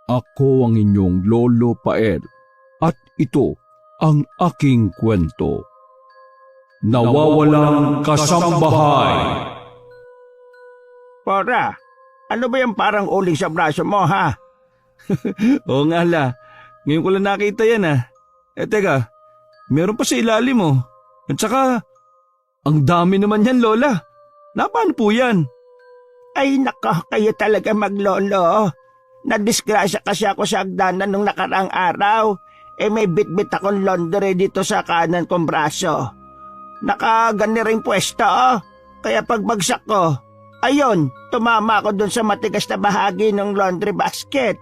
Ako ang inyong Lolo Pael at ito ang aking kwento. Nawawalang kasambahay. Cora, ano ba yung parang uling sa braso mo, ha? Oo nga la, ngayon ko lang nakita yan teka, meron pa sa ilalim mo. At saka, ang dami naman yan Lola. Paano po yan? Ay nako, kayo talaga maglolo. Nadisgrasya kasi ako sa hagdanan nung nakaraang araw. May bitbit akong laundry dito sa kanan kong braso. Nakagani rin pwesto, Kaya pagbagsak ko, ayun, tumama ako dun sa matigas na bahagi ng laundry basket.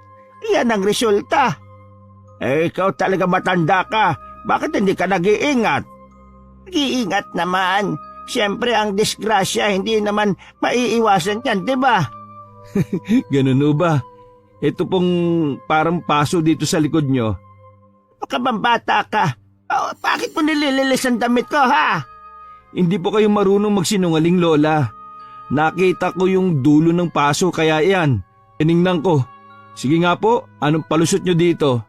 Yan ang resulta. Ikaw talaga matanda ka. Bakit hindi ka nag-iingat? Nag-iingat naman. Siyempre ang disgrasya hindi naman maiiwasan yan, di ba? Ganun o ba? Ito pong parang paso dito sa likod nyo. Bata ka. Bakit mo nilililis ang damit ko, ha? Hindi po kayo marunong magsinungaling Lola. Nakita ko yung dulo ng paso kaya yan. Tiningnan ko. Sige nga po, anong palusot nyo dito?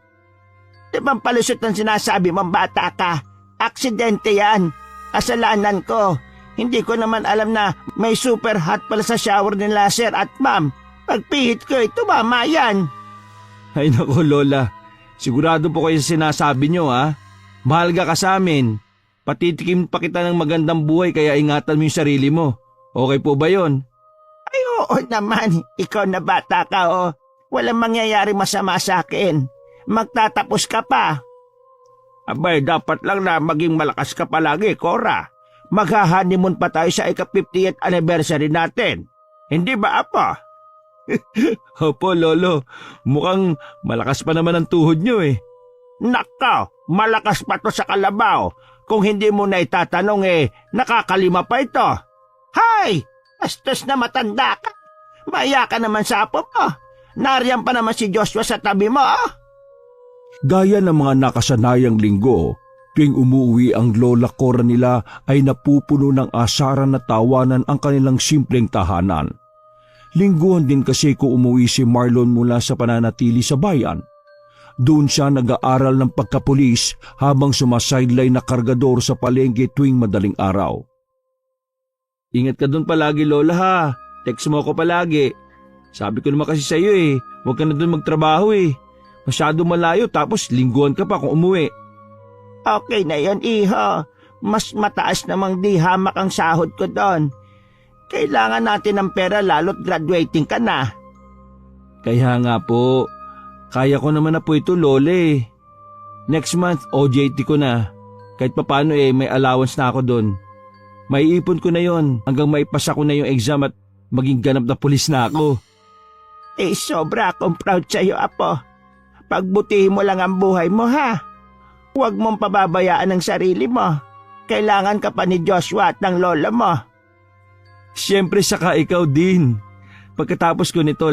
Di bang palusot ang sinasabi mong bata ka? Aksidente yan. Kasalanan ko. Hindi ko naman alam na may super hot pala sa shower ni Sir at ma'am. Pagpihit ko, tumama yan. Ay nako Lola, sigurado po kayo sa sinasabi nyo Mahal ka sa amin. Patitikim pa kita ng magandang buhay kaya ingatan mo yung sarili mo. Okay po ba yon? Ay oo naman, ikaw na bata ka Walang mangyayari masama sa akin. Magtatapos ka pa. Abay, dapat lang na maging malakas ka palagi, Cora. Magha-honeymoon pa tayo sa ika-50th anniversary natin. Hindi ba, Apo? Opo, Lolo. Mukhang malakas pa naman ang tuhod nyo Nako, malakas pa to sa kalabaw. Kung hindi mo na itatanong nakakalima pa ito. Hay! Bastos na matanda ka. Maya ka naman sa apo mo. Nariyan pa naman si Joshua sa tabi mo, Gaya ng mga nakasanayang linggo, tuwing umuwi ang lola Cora nila ay napupuno ng asaran na tawanan ang kanilang simpleng tahanan. Lingguhan din kasi kung umuwi si Marlon mula sa pananatili sa bayan. Doon siya nag-aaral ng pagkapulis habang sumasaydlay na kargador sa palengke tuwing madaling araw. Ingat ka doon palagi Lola ha. Text mo ako palagi. Sabi ko naman kasi sa iyo huwag ka na doon magtrabaho Masyado malayo tapos lingguhan ka pa kung umuwi. Okay na yon, iho. Mas mataas namang di hamak ang sahod ko doon. Kailangan natin ng pera lalo't graduating ka na. Kaya nga po, kaya ko naman na po ito Lola Next month OJT ko na. Kahit papano may allowance na ako doon. Maiipon ko na yon hanggang maipasa ko na yung exam at maging ganap na pulis na ako. Sobra akong proud sa'yo, Apo. Pagbutihin mo lang ang buhay mo, ha? Huwag mong pababayaan ang sarili mo. Kailangan ka pa ni Joshua at ng lola mo. Siyempre saka ikaw din. Pagkatapos ko nito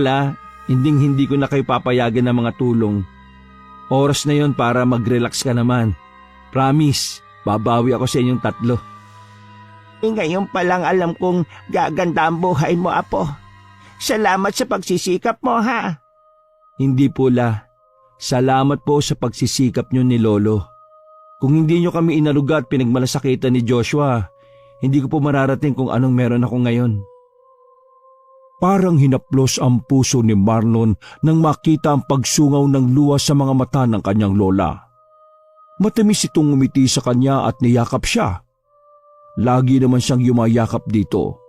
hindi ko na kayo papayagan ng mga tulong. Oras na yon para mag-relax ka naman. Promise, babawi ako sa inyong tatlo. Ngayon pa lang alam kong gaganda ang buhay mo, Apo. Salamat sa pagsisikap mo, ha? Hindi po Salamat po sa pagsisikap nyo ni Lolo. Kung hindi nyo kami inaluga at pinagmalasakitan ni Joshua, hindi ko po mararating kung anong meron ako ngayon. Parang hinaplos ang puso ni Marlon nang makita ang pagsungaw ng luha sa mga mata ng kanyang lola. Matamis itong ngumiti sa kanya at niyakap siya. Lagi naman siyang yumayakap dito.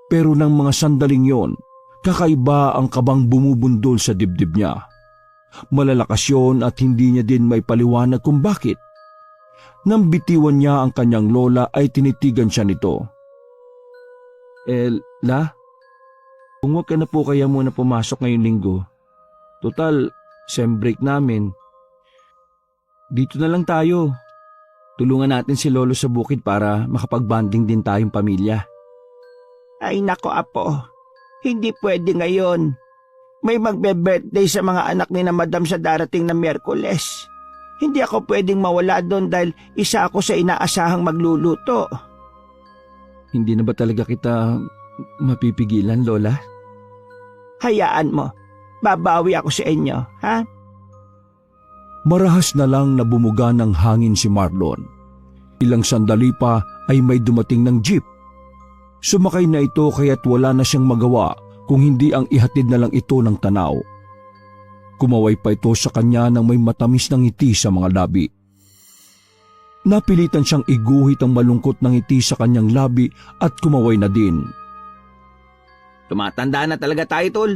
Pero nang mga sandaling yon, kakaiba ang kabang bumubundol sa dibdib niya. Malalakas yun at hindi niya din may paliwanag kung bakit. Nang bitiwan niya ang kanyang lola ay tinitigan siya nito. Kung wag ka na po kaya muna pumasok ngayong linggo. Total, sem break namin. Dito na lang tayo. Tulungan natin si Lolo sa bukid para makapag-bonding din tayong pamilya. Ay nako, Apo. Hindi pwede ngayon. May magbe-birthday sa mga anak ni na Madam sa darating na Miyerkules. Hindi ako pwedeng mawala doon dahil isa ako sa inaasahang magluluto. Hindi na ba talaga kita mapipigilan, Lola? Hayaan mo. babawi ako sa inyo, ha? Marahas na lang na bumuga ng hangin si Marlon. Ilang sandali pa ay may dumating ng jeep. Sumakay na ito kaya't wala na siyang magawa kung hindi ang ihatid na lang ito ng tanaw. Kumaway pa ito sa kanya nang may matamis ng ngiti sa mga labi. Napilitan siyang iguhit ang malungkot ng ngiti sa kanyang labi at kumaway na din. Tumatanda na talaga tayo, tol.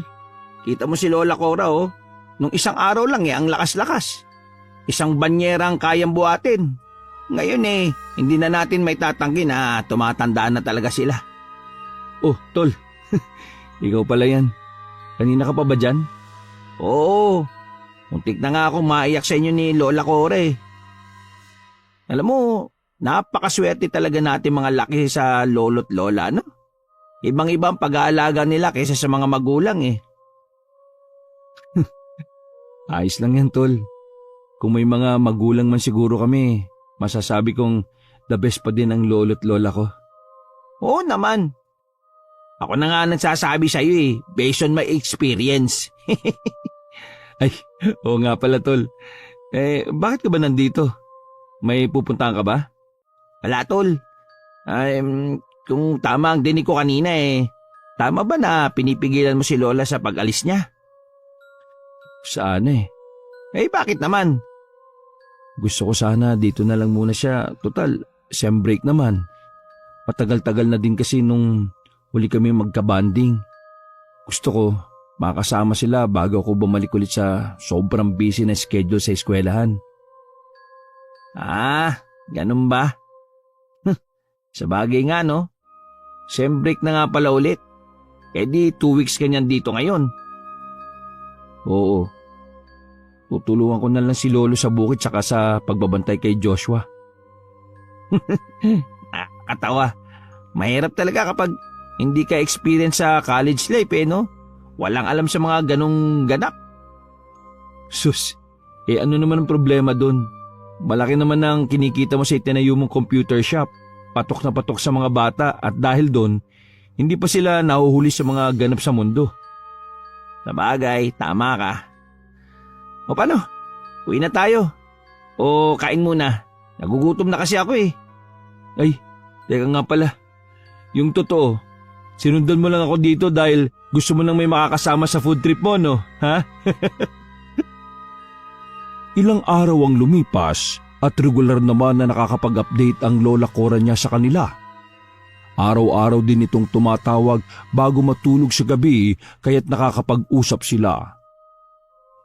Kita mo si Lola Cora, oh. Nung isang araw lang ang lakas-lakas. Isang banyera ang kayang buhatin. Ngayon hindi na natin may tatanggi na tumatanda na talaga sila. Oh, tol. Ikaw pala yan. Kanina ka pa ba dyan? Oo. Muntik na nga akong maiyak sa inyo ni Lola Cora eh. Alam mo, napakaswerte talaga natin mga laki sa lolo't lola, no? Ibang-ibang pag-aalaga nila kaysa sa mga magulang eh. Ayos lang yan, tol. Kung may mga magulang man siguro kami, masasabi kong the best pa din ang lolo't lola ko. Oo naman. Ako na nga nagsasabi sa'yo eh, based on my experience. Ay, oo nga pala, tol. Bakit ka ba nandito? May pupuntahan ka ba? Wala, tol. Kung tama ang dinig ko kanina tama ba na pinipigilan mo si Lola sa pag-alis niya? Saan Bakit naman? Gusto ko sana dito na lang muna siya. Total, sem break naman. Matagal-tagal na din kasi nung huli kami magka-banding. Gusto ko makasama sila bago ako bumalik ulit sa sobrang busy na schedule sa eskwelahan. Ganun ba? Sa bagay nga, no? Sem break na nga pala ulit. Di 2 weeks ka niyan dito ngayon. Oo. Tutulungan ko na lang si Lolo sa bukid saka sa pagbabantay kay Joshua. Nakakatawa. Mahirap talaga kapag hindi ka experience sa college life no? Walang alam sa mga ganong ganap. Sus, ano naman ang problema dun? Malaki naman ang kinikita mo sa itinayo mong computer shop. Patok na patok sa mga bata at dahil dun, hindi pa sila nahuhuli sa mga ganap sa mundo. Sa bagay, tama ka. O paano? Uwi na tayo. O kain muna. Nagugutom na kasi ako eh. Ay, teka nga pala. Yung totoo, sinundan mo lang ako dito dahil gusto mo nang may makakasama sa food trip mo, no? Ha? Ilang araw ang lumipas at regular naman na nakakapag-update ang Lola Cora niya sa kanila. Araw-araw din itong tumatawag bago matulog sa gabi kaya't nakakapag-usap sila.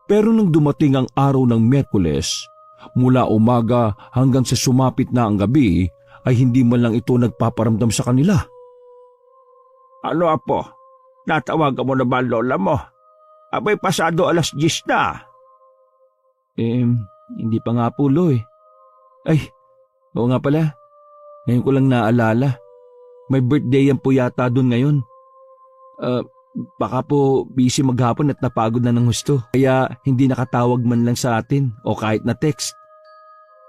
Pero nung dumating ang araw ng Miyerkules, mula umaga hanggang sa sumapit na ang gabi, ay hindi man lang ito nagpaparamdam sa kanila. Ano apo? Natawagan mo na ba ang lola mo? Abay pasado 10:00 na. Hindi pa nga po, Lo. Ay, oo nga pala. Ngayon ko lang naalala. May birthday yan po yata doon ngayon. Baka po busy maghapon at napagod na ng husto. Kaya hindi nakatawag man lang sa atin o kahit na text.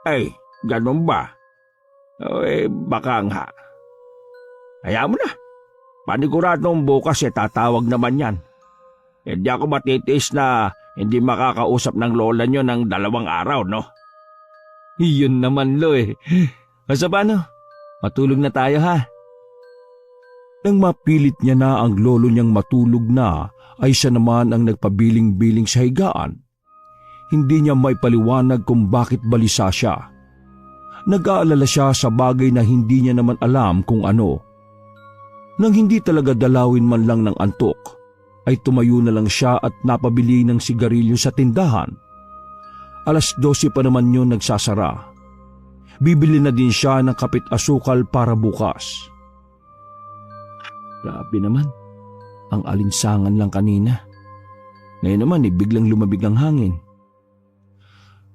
Ay, ganun ba? Baka nga. Hayaan mo na. Paniguradong bukas tatawag naman yan. Hindi ako matitiis na hindi makakausap ng lola nyo ng 2 araw, no? Iyon naman, Lo. Asa paano? Matulog na tayo, ha? Nang mapilit niya na ang lolo niyang matulog na, ay siya naman ang nagpabiling-biling sa higaan. Hindi niya maipaliwanag kung bakit balisa siya. Nag-aalala siya sa bagay na hindi niya naman alam kung ano. Nang hindi talaga dalawin man lang ng antok, ay tumayo na lang siya at napabili ng sigarilyo sa tindahan. 12:00 pa naman yun nagsasara. Bibili na din siya ng kapit asukal para bukas. Grabe naman, ang alinsangan lang kanina. Ngayon naman biglang lumabig ang hangin.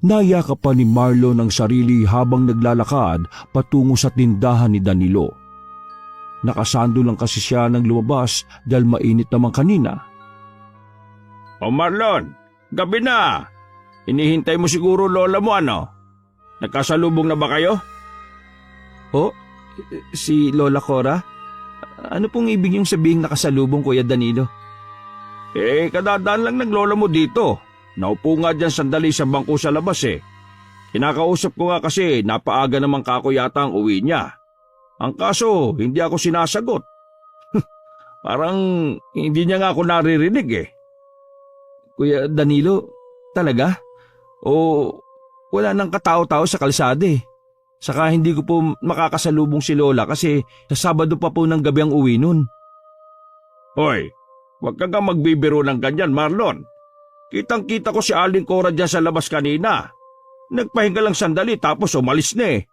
Nayakap pa ni Marlon ang sarili habang naglalakad patungo sa tindahan ni Danilo. Nakasando lang kasi siya nang lumabas dahil mainit naman kanina. O Marlon, gabi na. Inihintay mo siguro lola mo ano? Nagkasalubong na ba kayo? Si Lola Cora? Ano pong ibig niyong sabihin nakasalubong, Kuya Danilo? Kadadaan lang ng lola mo dito. Naupo nga dyan sandali sa bangko sa labas eh. Kinakausap ko nga kasi napaaga naman kako yata ang uwi niya. Ang kaso, hindi ako sinasagot. Parang hindi niya nga ako naririnig eh. Kuya Danilo, talaga? O wala nang katao-tao sa kalsada eh. Saka hindi ko po makakasalubong si Lola kasi sa Sabado pa po ng gabi ang uwi nun. Hoy, huwag kang magbibiro ng ganyan, Marlon. Kitang-kita ko si Aling Cora dyan sa labas kanina. Nagpahinga lang sandali tapos umalis na eh.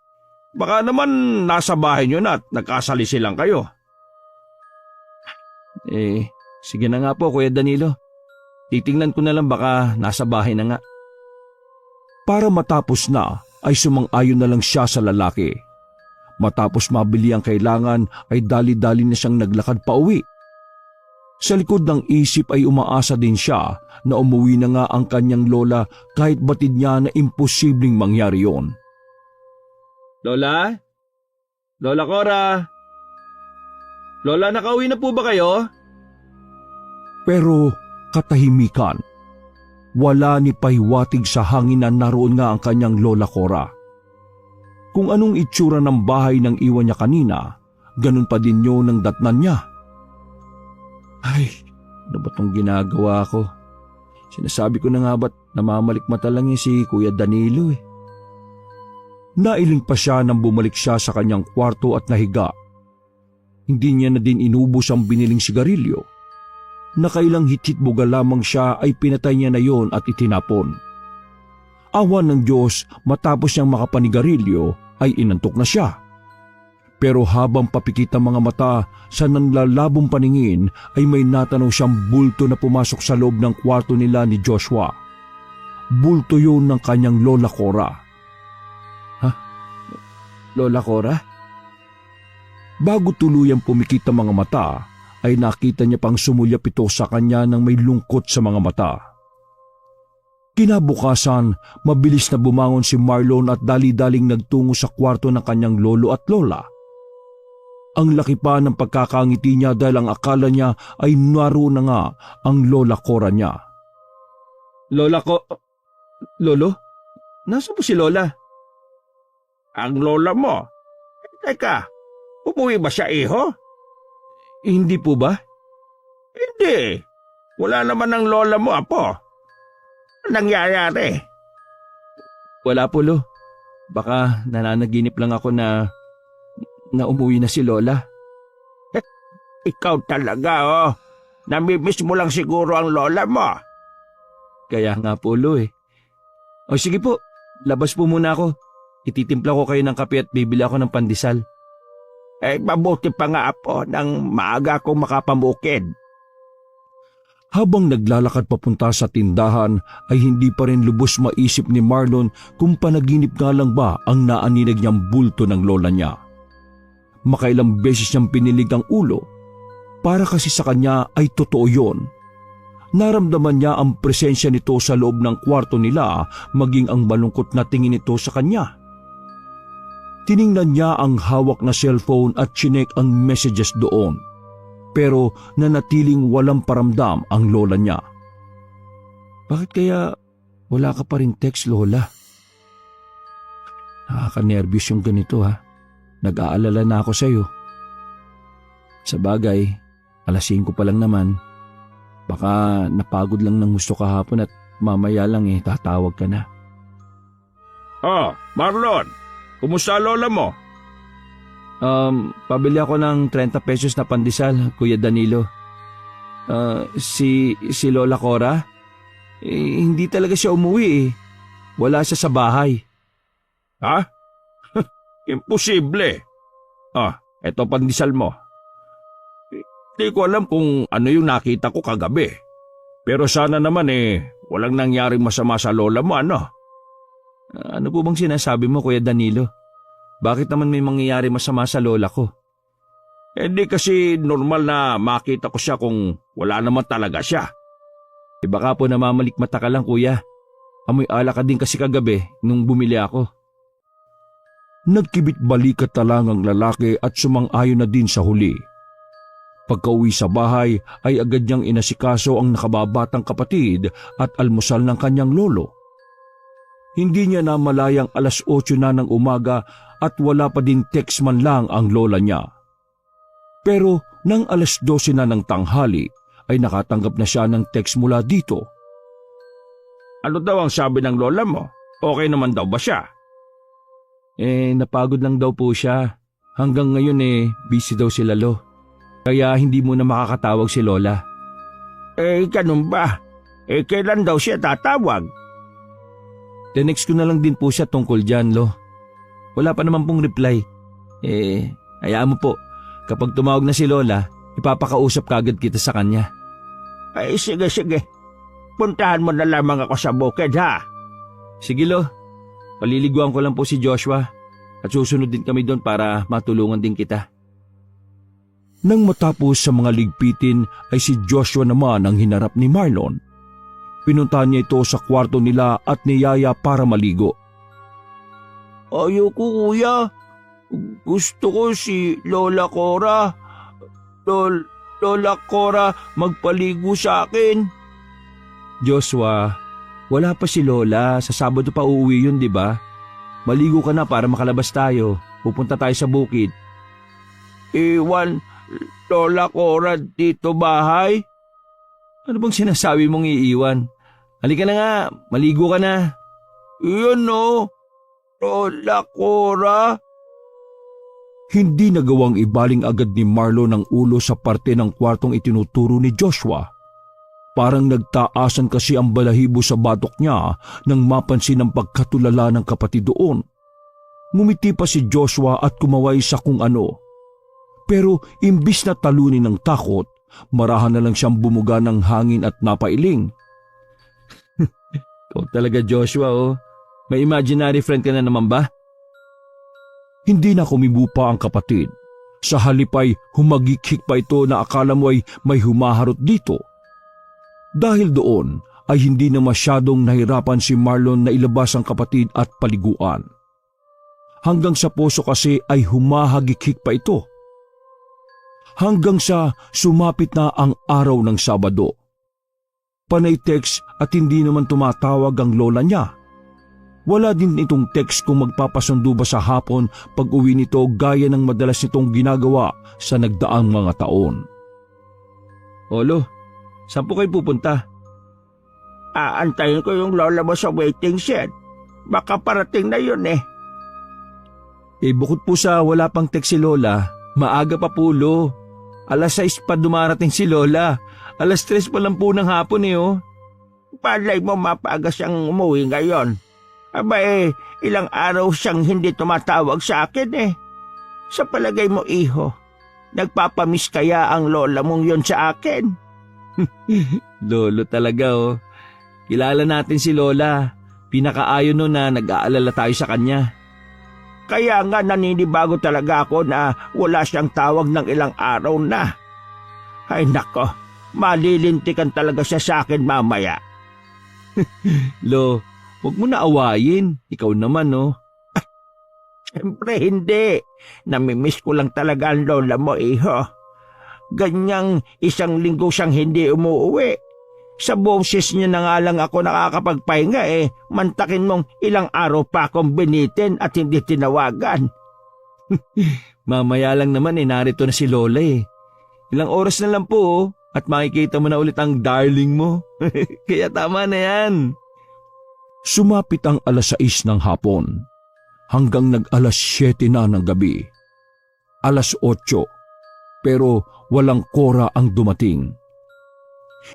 Baka naman nasa bahay niyo na at nagkasalisi lang kayo. Sige na nga po Kuya Danilo. Titingnan ko na lang baka nasa bahay na nga. Para matapos na ay sumang-ayon na lang siya sa lalaki. Matapos mabili ang kailangan ay dali-dali na siyang naglakad pa uwi. Sa likod ng isip ay umaasa din siya na umuwi na nga ang kanyang lola kahit batid niya na imposibleng mangyari yon. Lola? Lola Cora? Lola, nakauwi na po ba kayo? Pero katahimikan. Wala ni pahiwatig sa hangin na naroon nga ang kanyang lola Cora. Kung anong itsura ng bahay nang iwan niya kanina, ganun pa din yun ang datnan niya. Ay, ano ba itong ginagawa ko? Sinasabi ko na nga ba't namamalikmata lang yun si Kuya Danilo eh. Nailing pa siya nang bumalik siya sa kanyang kwarto at nahiga. Hindi niya na din inubos ang biniling sigarilyo. Nakailang hititbuga lamang siya ay pinatay niya na yon at itinapon. Awa ng Diyos, matapos niyang makapanigarilyo ay inantok na siya. Pero habang papikit ang mga mata sa nanlalabong paningin ay may natanaw siyang bulto na pumasok sa loob ng kwarto nila ni Joshua. Bulto yun ng kanyang lola Cora. Ha? Lola Cora? Bago tuluyang pumikit ang mga mata, ay nakita niya pang sumulyap ito sa kanya ng may lungkot sa mga mata. Kinabukasan, mabilis na bumangon si Marlon at dali-daling nagtungo sa kwarto ng kanyang lolo at lola. Ang laki pa ng pagkakangiti niya dahil ang akala niya ay naroon na nga ang lola Cora niya. Lolo? Nasaan po si Lola? Ang lola mo? Teka, umuwi ba siya iho? Hindi po ba? Hindi. Wala naman ang lola mo, apo. Anong nangyayari? Wala po, Lo. Baka nananaginip lang ako na umuwi na si Lola. Ikaw talaga, oh. Namimiss mo lang siguro ang lola mo. Kaya nga po, Lo eh. O sige po, labas po muna ako. Ititimpla ko kayo ng kape at bibili ako ng pandesal. Mabuti pa nga, apo, nang maaga akong makapamukid. Habang naglalakad papunta sa tindahan ay hindi pa rin lubos maisip ni Marlon kung panaginip nga lang ba ang naaninag niyang bulto ng lola niya. Makailang beses niyang pinilig ang ulo para kasi sa kanya ay totoo yon. Naramdaman niya ang presensya nito sa loob ng kwarto nila maging ang malungkot na tingin nito sa kanya. Tiningnan niya ang hawak na cellphone at chinek ang messages doon. Pero nanatiling walang paramdam ang lola niya. Bakit kaya wala ka pa rin text, Lola? Nakaka-nervyos yung ganito ha. Nag-aalala na ako sa iyo. Sa bagay, 5:00 pa lang naman. Baka napagod lang ng gusto kahapon at mamaya lang tatawag ka na. Oh, Marlon, kumusta lola mo? Pabili ako ng 30 pesos na pandesal, Kuya Danilo. Si Lola Cora? Hindi talaga siya umuwi eh. Wala siya sa bahay. Ha? Imposible. Eto pandesal mo. Hindi ko alam kung ano yung nakita ko kagabi. Pero sana naman walang nangyaring masama sa lola mo, ano? Ano po bang sinasabi mo, Kuya Danilo? Bakit naman may mangyayari masama sa lola ko? Hindi kasi normal na makita ko siya kung wala naman talaga siya. Baka po namamalikmata ka lang, Kuya. Amoy alak ka din kasi kagabi nung bumili ako. Nagkibit balikat na lang ang lalaki at sumang-ayon na din sa huli. Pagka-uwi sa bahay ay agad niyang inasikaso ang nakababatang kapatid at almusal ng kanyang lolo. Hindi niya namalayang 8:00 na ng umaga at wala pa din text man lang ang lola niya. Pero nang 12:00 na ng tanghali ay nakatanggap na siya ng text mula dito. Ano daw ang sabi ng lola mo? Okay naman daw ba siya? Napagod lang daw po siya. Hanggang ngayon busy daw si Lalo. Kaya hindi muna makakatawag si Lola. Ganun ba? Kailan daw siya tatawag? Tinext ko na lang din po siya tungkol dyan, Lo. Wala pa naman pong reply. Hayaan mo po. Kapag tumawag na si Lola, ipapakausap kagad kita sa kanya. Sige. Puntahan mo na lamang ako sa bukid, ha? Sige, Lo. Paliliguan ko lang po si Joshua at susunod din kami doon para matulungan din kita. Nang matapos sa mga ligpitin ay si Joshua naman ang hinarap ni Marlon. Pinuntahan niya ito sa kwarto nila at niyaya para maligo. Ayoko, kuya. Gusto ko si Lola Cora. Lola Cora magpaligo sa akin. Joshua, wala pa si Lola. Sa Sabado pa uuwi yun, di ba? Maligo ka na para makalabas tayo. Pupunta tayo sa bukid. Iwan Lola Cora dito bahay? Ano bang sinasabi mong iiwan? Halika na nga, maligo ka na. Iyon no, Lola Cora. Hindi nagawang ibaling agad ni Marlon ang ulo sa parte ng kwartong itinuturo ni Joshua. Parang nagtaasan kasi ang balahibo sa batok niya nang mapansin ang pagkatulala ng kapatid doon. Ngumiti pa si Joshua at kumaway sa kung ano. Pero imbis na talunin ng takot, marahan na lang siyang bumuga ng hangin at napailing. Ikaw talaga, Joshua, oh. May imaginary friend ka na naman ba? Hindi na kumibo pa ang kapatid. Sa halip ay humagikik pa ito na akala mo ay may humaharot dito. Dahil doon ay hindi na masyadong nahirapan si Marlon na ilabas ang kapatid at paliguan. Hanggang sa puso kasi ay humahagikik pa ito. Hanggang sa sumapit na ang araw ng Sabado. Panay text at hindi naman tumatawag ang lola niya. Wala din itong text kung magpapasundo ba sa hapon pag uwi nito gaya ng madalas nitong ginagawa sa nagdaang mga taon. Olo, saan po kayo pupunta? Aantayin ko yung lola mo sa waiting shed. Baka parating na yun eh. Bukod po sa wala pang text si Lola, maaga pa po, Lo. 6:00 pa dumarating si Lola. 3:00 pa lang po ng hapon oh. Palay mo mapaga siyang umuwi ngayon. Aba ilang araw siyang hindi tumatawag sa akin eh. Sa palagay mo, iho, nagpapamiss kaya ang lola mong yon sa akin? Lolo talaga oh. Kilala natin si Lola. Pinakaayon no na nag-aalala tayo sa kanya. Kaya nga naninibago talaga ako na wala siyang tawag ng ilang araw na. Ay nako, malilintikan talaga siya sa akin mamaya. Lo, huwag mo na awayin. Ikaw naman oh. Siyempre hindi. Namimiss ko lang talaga ang lola mo, iho. Ganyang 1 linggo siyang hindi umuwi. Sa boses niya na nga lang ako nakakapagpahinga mantakin mong ilang araw pa akong binitin at hindi tinawagan. Mamaya lang naman narito na si Lola Ilang oras na lang po at makikita mo na ulit ang darling mo. Kaya tama na yan. Sumapit ang 6:00 ng hapon hanggang nag-7:00 na ng gabi. 8:00 pero walang Cora ang dumating.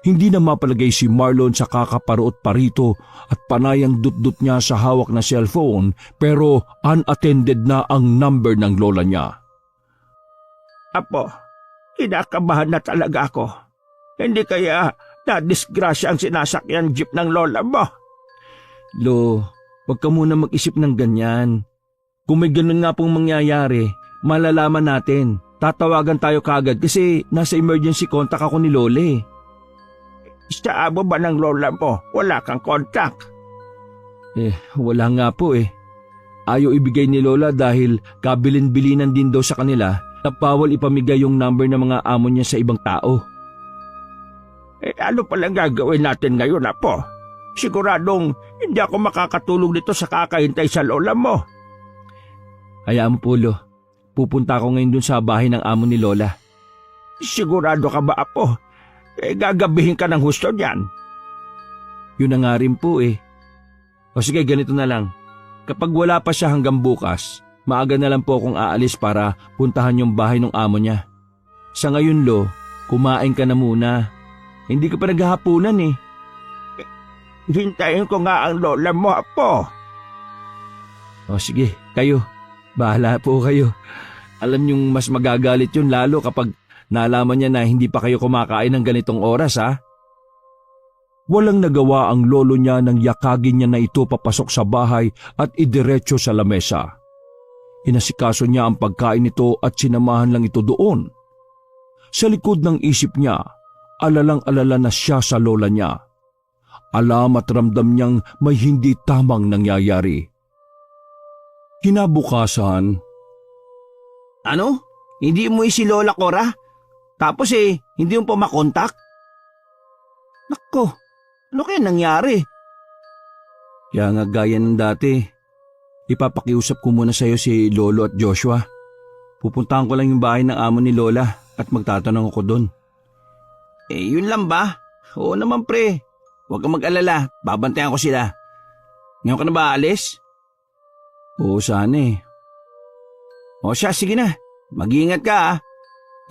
Hindi na mapalagay si Marlon sa kakaparoot parito at panayang dut-dut niya sa hawak na cellphone pero unattended na ang number ng lola niya. Apo, kinakabahan na talaga ako. Hindi kaya na-disgrasya ang sinasakyan jeep ng lola mo? Lo, wag ka muna mag-isip ng ganyan. Kung may ganun nga pong mangyayari, malalaman natin. Tatawagan tayo kagad kasi nasa emergency contact ako ni Lola Sa amo ba ng lola mo, wala kang contact? Wala nga po Ayaw ibigay ni Lola dahil kabilin-bilinan din daw sa kanila na bawal ipamigay yung number ng mga amo niya sa ibang tao. Ano palang gagawin natin ngayon, Apo? Siguradong hindi ako makakatulog dito sa kakahintay sa lola mo. Hayaan mo, Pulo. Pupunta ako ngayon dun sa bahay ng amo ni Lola. Sigurado ka ba, Apo? Gagabihin ka ng husto niyan. Yun na nga rin po eh. O sige, ganito na lang. Kapag wala pa siya hanggang bukas, maaga na lang po akong aalis para puntahan yung bahay ng amo niya. Sa ngayon, Lo, kumain ka na muna. Hindi ka pa naghahapunan eh. Hintayin ko nga ang lola mo, Apo. O sige, kayo. Bahala po kayo. Alam niyong mas magagalit yun lalo kapag nalaman niya na hindi pa kayo kumakain ng ganitong oras, ha? Walang nagawa ang lolo niya nang yakagin niya na ito papasok sa bahay at idiretso sa lamesa. Inasikaso niya ang pagkain nito at sinamahan lang ito doon. Sa likod ng isip niya, alalang-alala na siya sa lola niya. Alam at ramdam niyang may hindi tamang nangyayari. Kinabukasan, Ano? Hindi mo si Lola Cora? Tapos hindi mo pa makontak? Nako, ano kaya nangyari? Kaya nga gaya ng dati, ipapakiusap ko muna sa'yo si Lolo at Joshua. Pupuntahan ko lang yung bahay ng amo ni Lola at magtatanong ako doon. Yun lang ba? Oo naman, pre. Huwag kang mag-alala, babantayan ko sila. Ngayon ka na ba alis? Oo, sana eh. O siya, sige na. Mag-iingat ka, ah.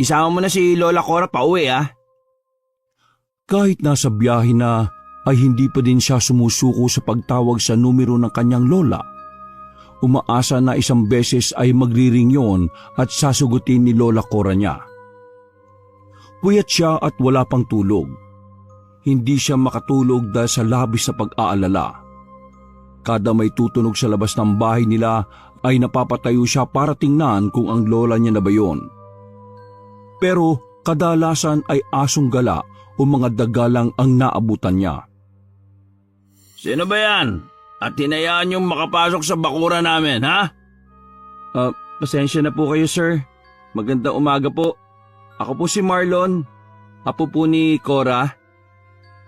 Isama mo na si Lola Cora pa uwi, ah. kahit nasa biyahe na ay hindi pa din siya sumusuko sa pagtawag sa numero ng kanyang lola. Umaasa na isang beses ay magriring yon at sasagutin ni Lola Cora niya. Puyat siya at wala pang tulog. Hindi siya makatulog dahil sa labis na pag-aalala. Kada may tutunog sa labas ng bahay nila ay napapatayo siya para tingnan kung ang lola niya na ba yun. Pero kadalasan ay asong gala o mga dagalang ang naabutan niya. Sino ba yan? At hinayaan yung makapasok sa bakura namin, ha? Pasensya na po kayo, sir. Magandang umaga po. Ako po si Marlon. Apo po ni Cora.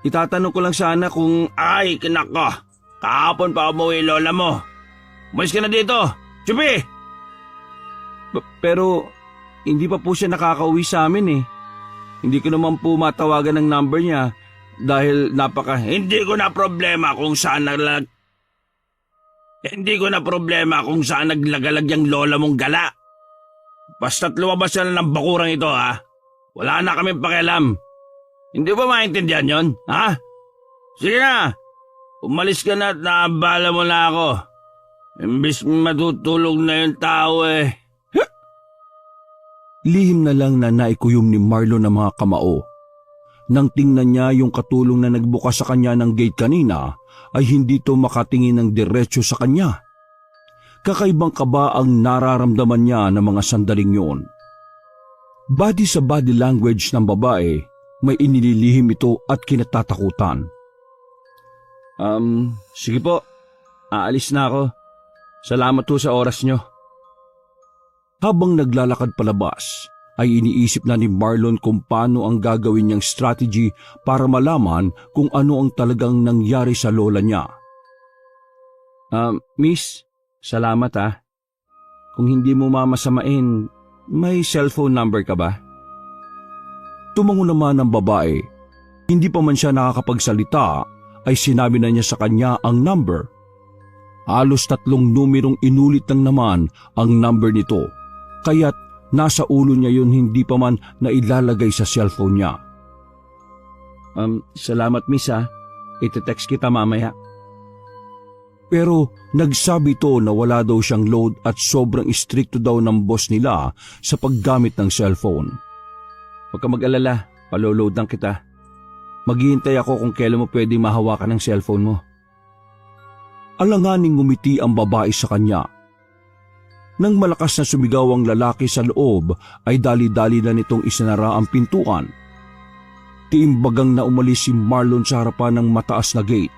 Itatanong ko lang sana kung... Ay, kinako. Kahapon pa umuwi lola mo. Umalis ka na dito. Chupi! Pero hindi pa po siya nakakauwi sa amin eh. Hindi ko naman po matawagan ng number niya dahil Hindi ko na problema kung saan naglagalag yung lola mong gala. Basta't lumabas na ng bakurang ito, ha? Wala na kaming pakialam. Hindi ba maintindihan yon, ha? Sige na. Umalis ka na at naabala mo na ako. Imbis matutulog na yung tao eh. Lihim na lang na naikuyom ni Marlon ang mga kamao. Nang tingnan niya yung katulong na nagbukas sa kanya ng gate kanina, ay hindi to makatingin ng diretso sa kanya. Kakaibang kaba ang nararamdaman niya ng mga sandaling yun. Body sa body language ng babae, may inililihim ito at kinatatakutan. Sige po. Aalis na ako. Salamat po sa oras nyo. Habang naglalakad palabas, ay iniisip na ni Marlon kung paano ang gagawin niyang strategy para malaman kung ano ang talagang nangyari sa lola niya. Miss, salamat ha. Kung hindi mo mamasamain, may cellphone number ka ba? Tumango naman ang babae. Hindi pa man siya nakakapagsalita, ay sinabi na niya sa kanya ang number. Halos 3 numerong inulit lang naman ang number nito, kaya't nasa ulo niya yun hindi pa man nailalagay sa cellphone niya. Salamat miss ha. Ite-text kita mamaya. Pero nagsabi to na wala daw siyang load at sobrang istrikto daw ng boss nila sa paggamit ng cellphone. Huwag ka mag-alala, paloload lang kita. Maghihintay ako kung kailan mo pwede mahawakan ng cellphone mo. Alanganing ngumiti ang babae sa kanya. Nang malakas na sumigaw ang lalaki sa loob ay dali-dali na nitong isinara ang pintuan. Tiimbagang na umalis si Marlon sa harapan ng mataas na gate.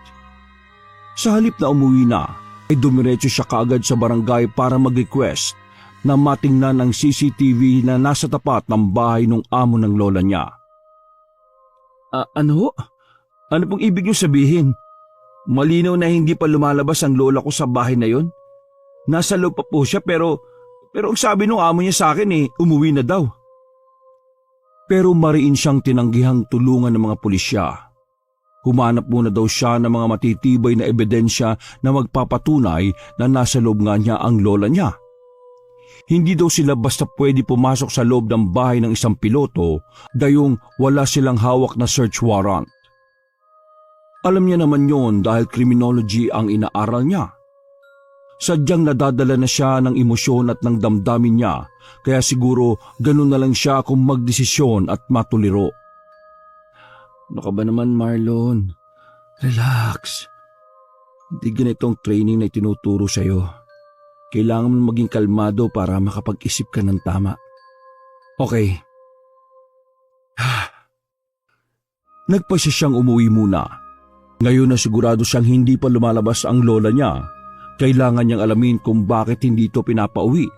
Sa halip na umuwi na ay dumiretso siya kaagad sa barangay para mag-request na matingnan ang CCTV na nasa tapat ng bahay ng amo ng lola niya. Ano ho? Ano pong ibig niyo sabihin? Malinaw na hindi pa lumalabas ang lola ko sa bahay na yon? Nasa loob pa po siya pero ang sabi nung amo niya sa akin umuwi na daw. Pero mariin siyang tinanggihang tulungan ng mga pulisya. Humanap muna daw siya ng mga matitibay na ebidensya na magpapatunay na nasa loob nga niya ang lola niya. Hindi daw sila basta pwede pumasok sa loob ng bahay ng isang piloto gayong wala silang hawak na search warrant. Alam niya naman yon dahil criminology ang inaaral niya. Sadyang nadadala na siya ng emosyon at ng damdamin niya, kaya siguro ganun na lang siya kung magdesisyon at matuliro. Ano ka ba naman, Marlon? Relax. Hindi ganitong training na itinuturo sa'yo. Kailangan mo maging kalmado para makapag-isip ka ng tama. Okay. Nagpasya siyang umuwi muna. Ngayon na sigurado siyang hindi pa lumalabas ang lola niya, kailangan niyang alamin kung bakit hindi ito pinapauwi.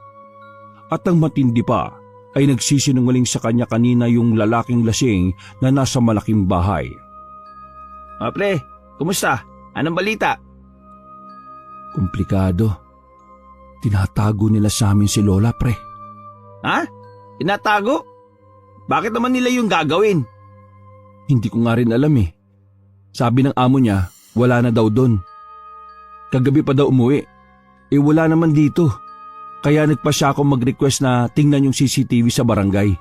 At ang matindi pa, ay nagsisinungaling sa kanya kanina yung lalaking lasing na nasa malaking bahay. Pre, kumusta? Anong balita? Komplikado. Tinatago nila sa amin si Lola, pre. Ha? Tinatago? Bakit naman nila yung gagawin? Hindi ko nga rin alam eh. Sabi ng amo niya, wala na daw doon. Kagabi pa daw umuwi. Wala naman dito. Kaya nagpasya ako mag-request na tingnan yung CCTV sa barangay.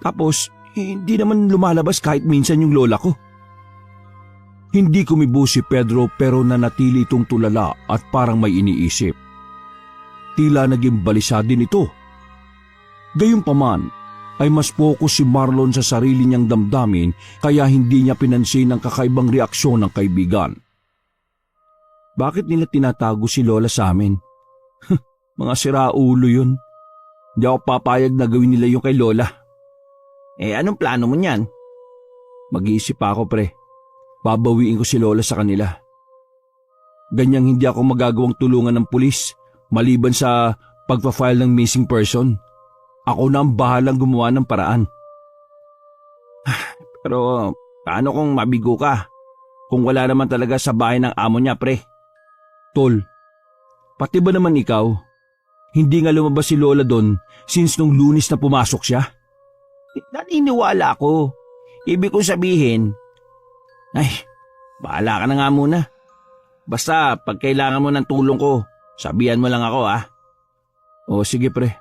Tapos, hindi naman lumalabas kahit minsan yung lola ko. Hindi kumibo si Pedro pero nanatili itong tulala at parang may iniisip. Tila naging balisa din ito. Gayunpaman, ay mas focus si Marlon sa sarili niyang damdamin kaya hindi niya pinansin ang kakaibang reaksyon ng kaibigan. Bakit nila tinatago si Lola sa amin? Mga siraulo yun. Hindi ako papayag na gawin nila yung kay Lola. Anong plano mo niyan? Mag-iisip pa ako, pre. Babawiin ko si Lola sa kanila. Ganyang hindi ako magagawang tulungan ng pulis maliban sa pagpa-file ng missing person. Ako na ang bahalang gumawa ng paraan. Pero paano kung mabigo ka? Kung wala naman talaga sa bahay ng amo niya, pre? Tol, pati ba naman ikaw? Hindi nga lumabas si Lola doon since nung Lunes na pumasok siya? Naniniwala ako. Ibig kong sabihin, bahala ka na nga muna. Basta pag kailangan mo ng tulong ko, sabihan mo lang ako O sige pre.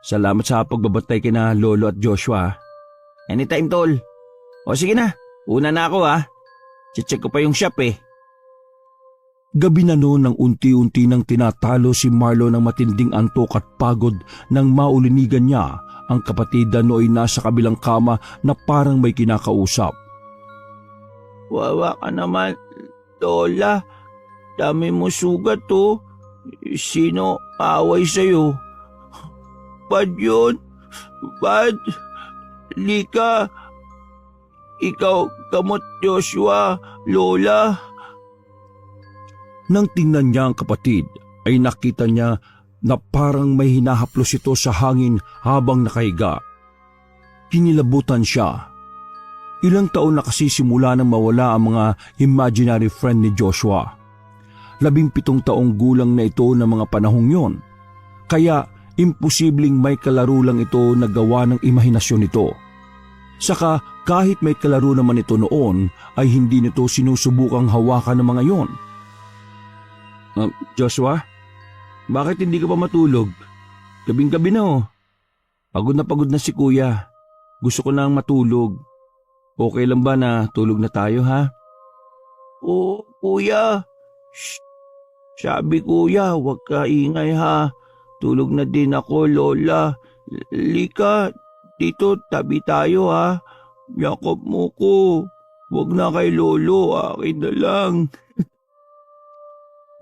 Salamat sa pagbabantay kina Lolo at Joshua. Anytime, tol. O sige na, una na ako Check ko pa yung shop Gabi na noon nang unti-unti nang tinatalo si Marlon ng matinding antok at pagod nang maulinigan niya ang kapatid na nooy nasa kabilang kama na parang may kinakausap. Wawa ka naman, Lola. Dami mo sugat Sino away sa'yo? Bad yun. Bad. Lika. Ikaw gamot, Joshua, Lola. Nang tingnan niya ang kapatid, ay nakita niya na parang may hinahaplos ito sa hangin habang nakahiga. Kinilabutan siya. Ilang taon na kasi simula nang mawala ang mga imaginary friend ni Joshua. 17 taong gulang na ito ng mga panahong yon. Kaya imposibleng may kalaro lang ito na gawa ng imahinasyon nito. Saka kahit may kalaro naman ito noon ay hindi nito sinusubukang hawakan ng mga yon. Joshua, bakit hindi ka pa matulog? Gabing-gabi na Pagod na si kuya. Gusto ko nang matulog. Okay lang ba na tulog na tayo Oo, kuya. Shh. Sabi kuya, huwag ka ingay Tulog na din ako, Lola. Lika, dito tabi tayo Yakap mo ko. Huwag na kay Lolo, akin na lang.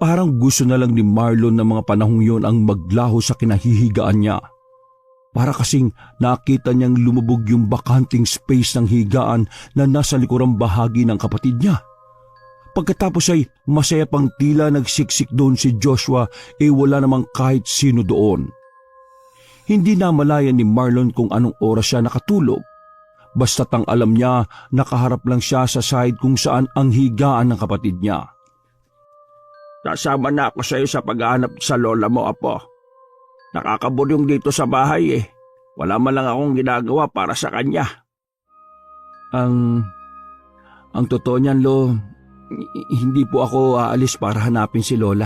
Parang gusto na lang ni Marlon na mga panahong yon ang maglaho sa kinahihigaan niya. Para kasing nakita niyang lumubog yung bakanting space ng higaan na nasa likurang bahagi ng kapatid niya. Pagkatapos ay masaya pang tila nagsiksik doon si Joshua wala namang kahit sino doon. Hindi namalayan ni Marlon kung anong oras siya nakatulog. Basta't ang alam niya, nakaharap lang siya sa side kung saan ang higaan ng kapatid niya. Kasama na ako sa iyo sa paghahanap sa lola mo, Apo. Nakakaburyong dito sa bahay eh. Wala man lang akong ginagawa para sa kanya. Ang totoo niyan, Lo, hindi po ako aalis para hanapin si Lola.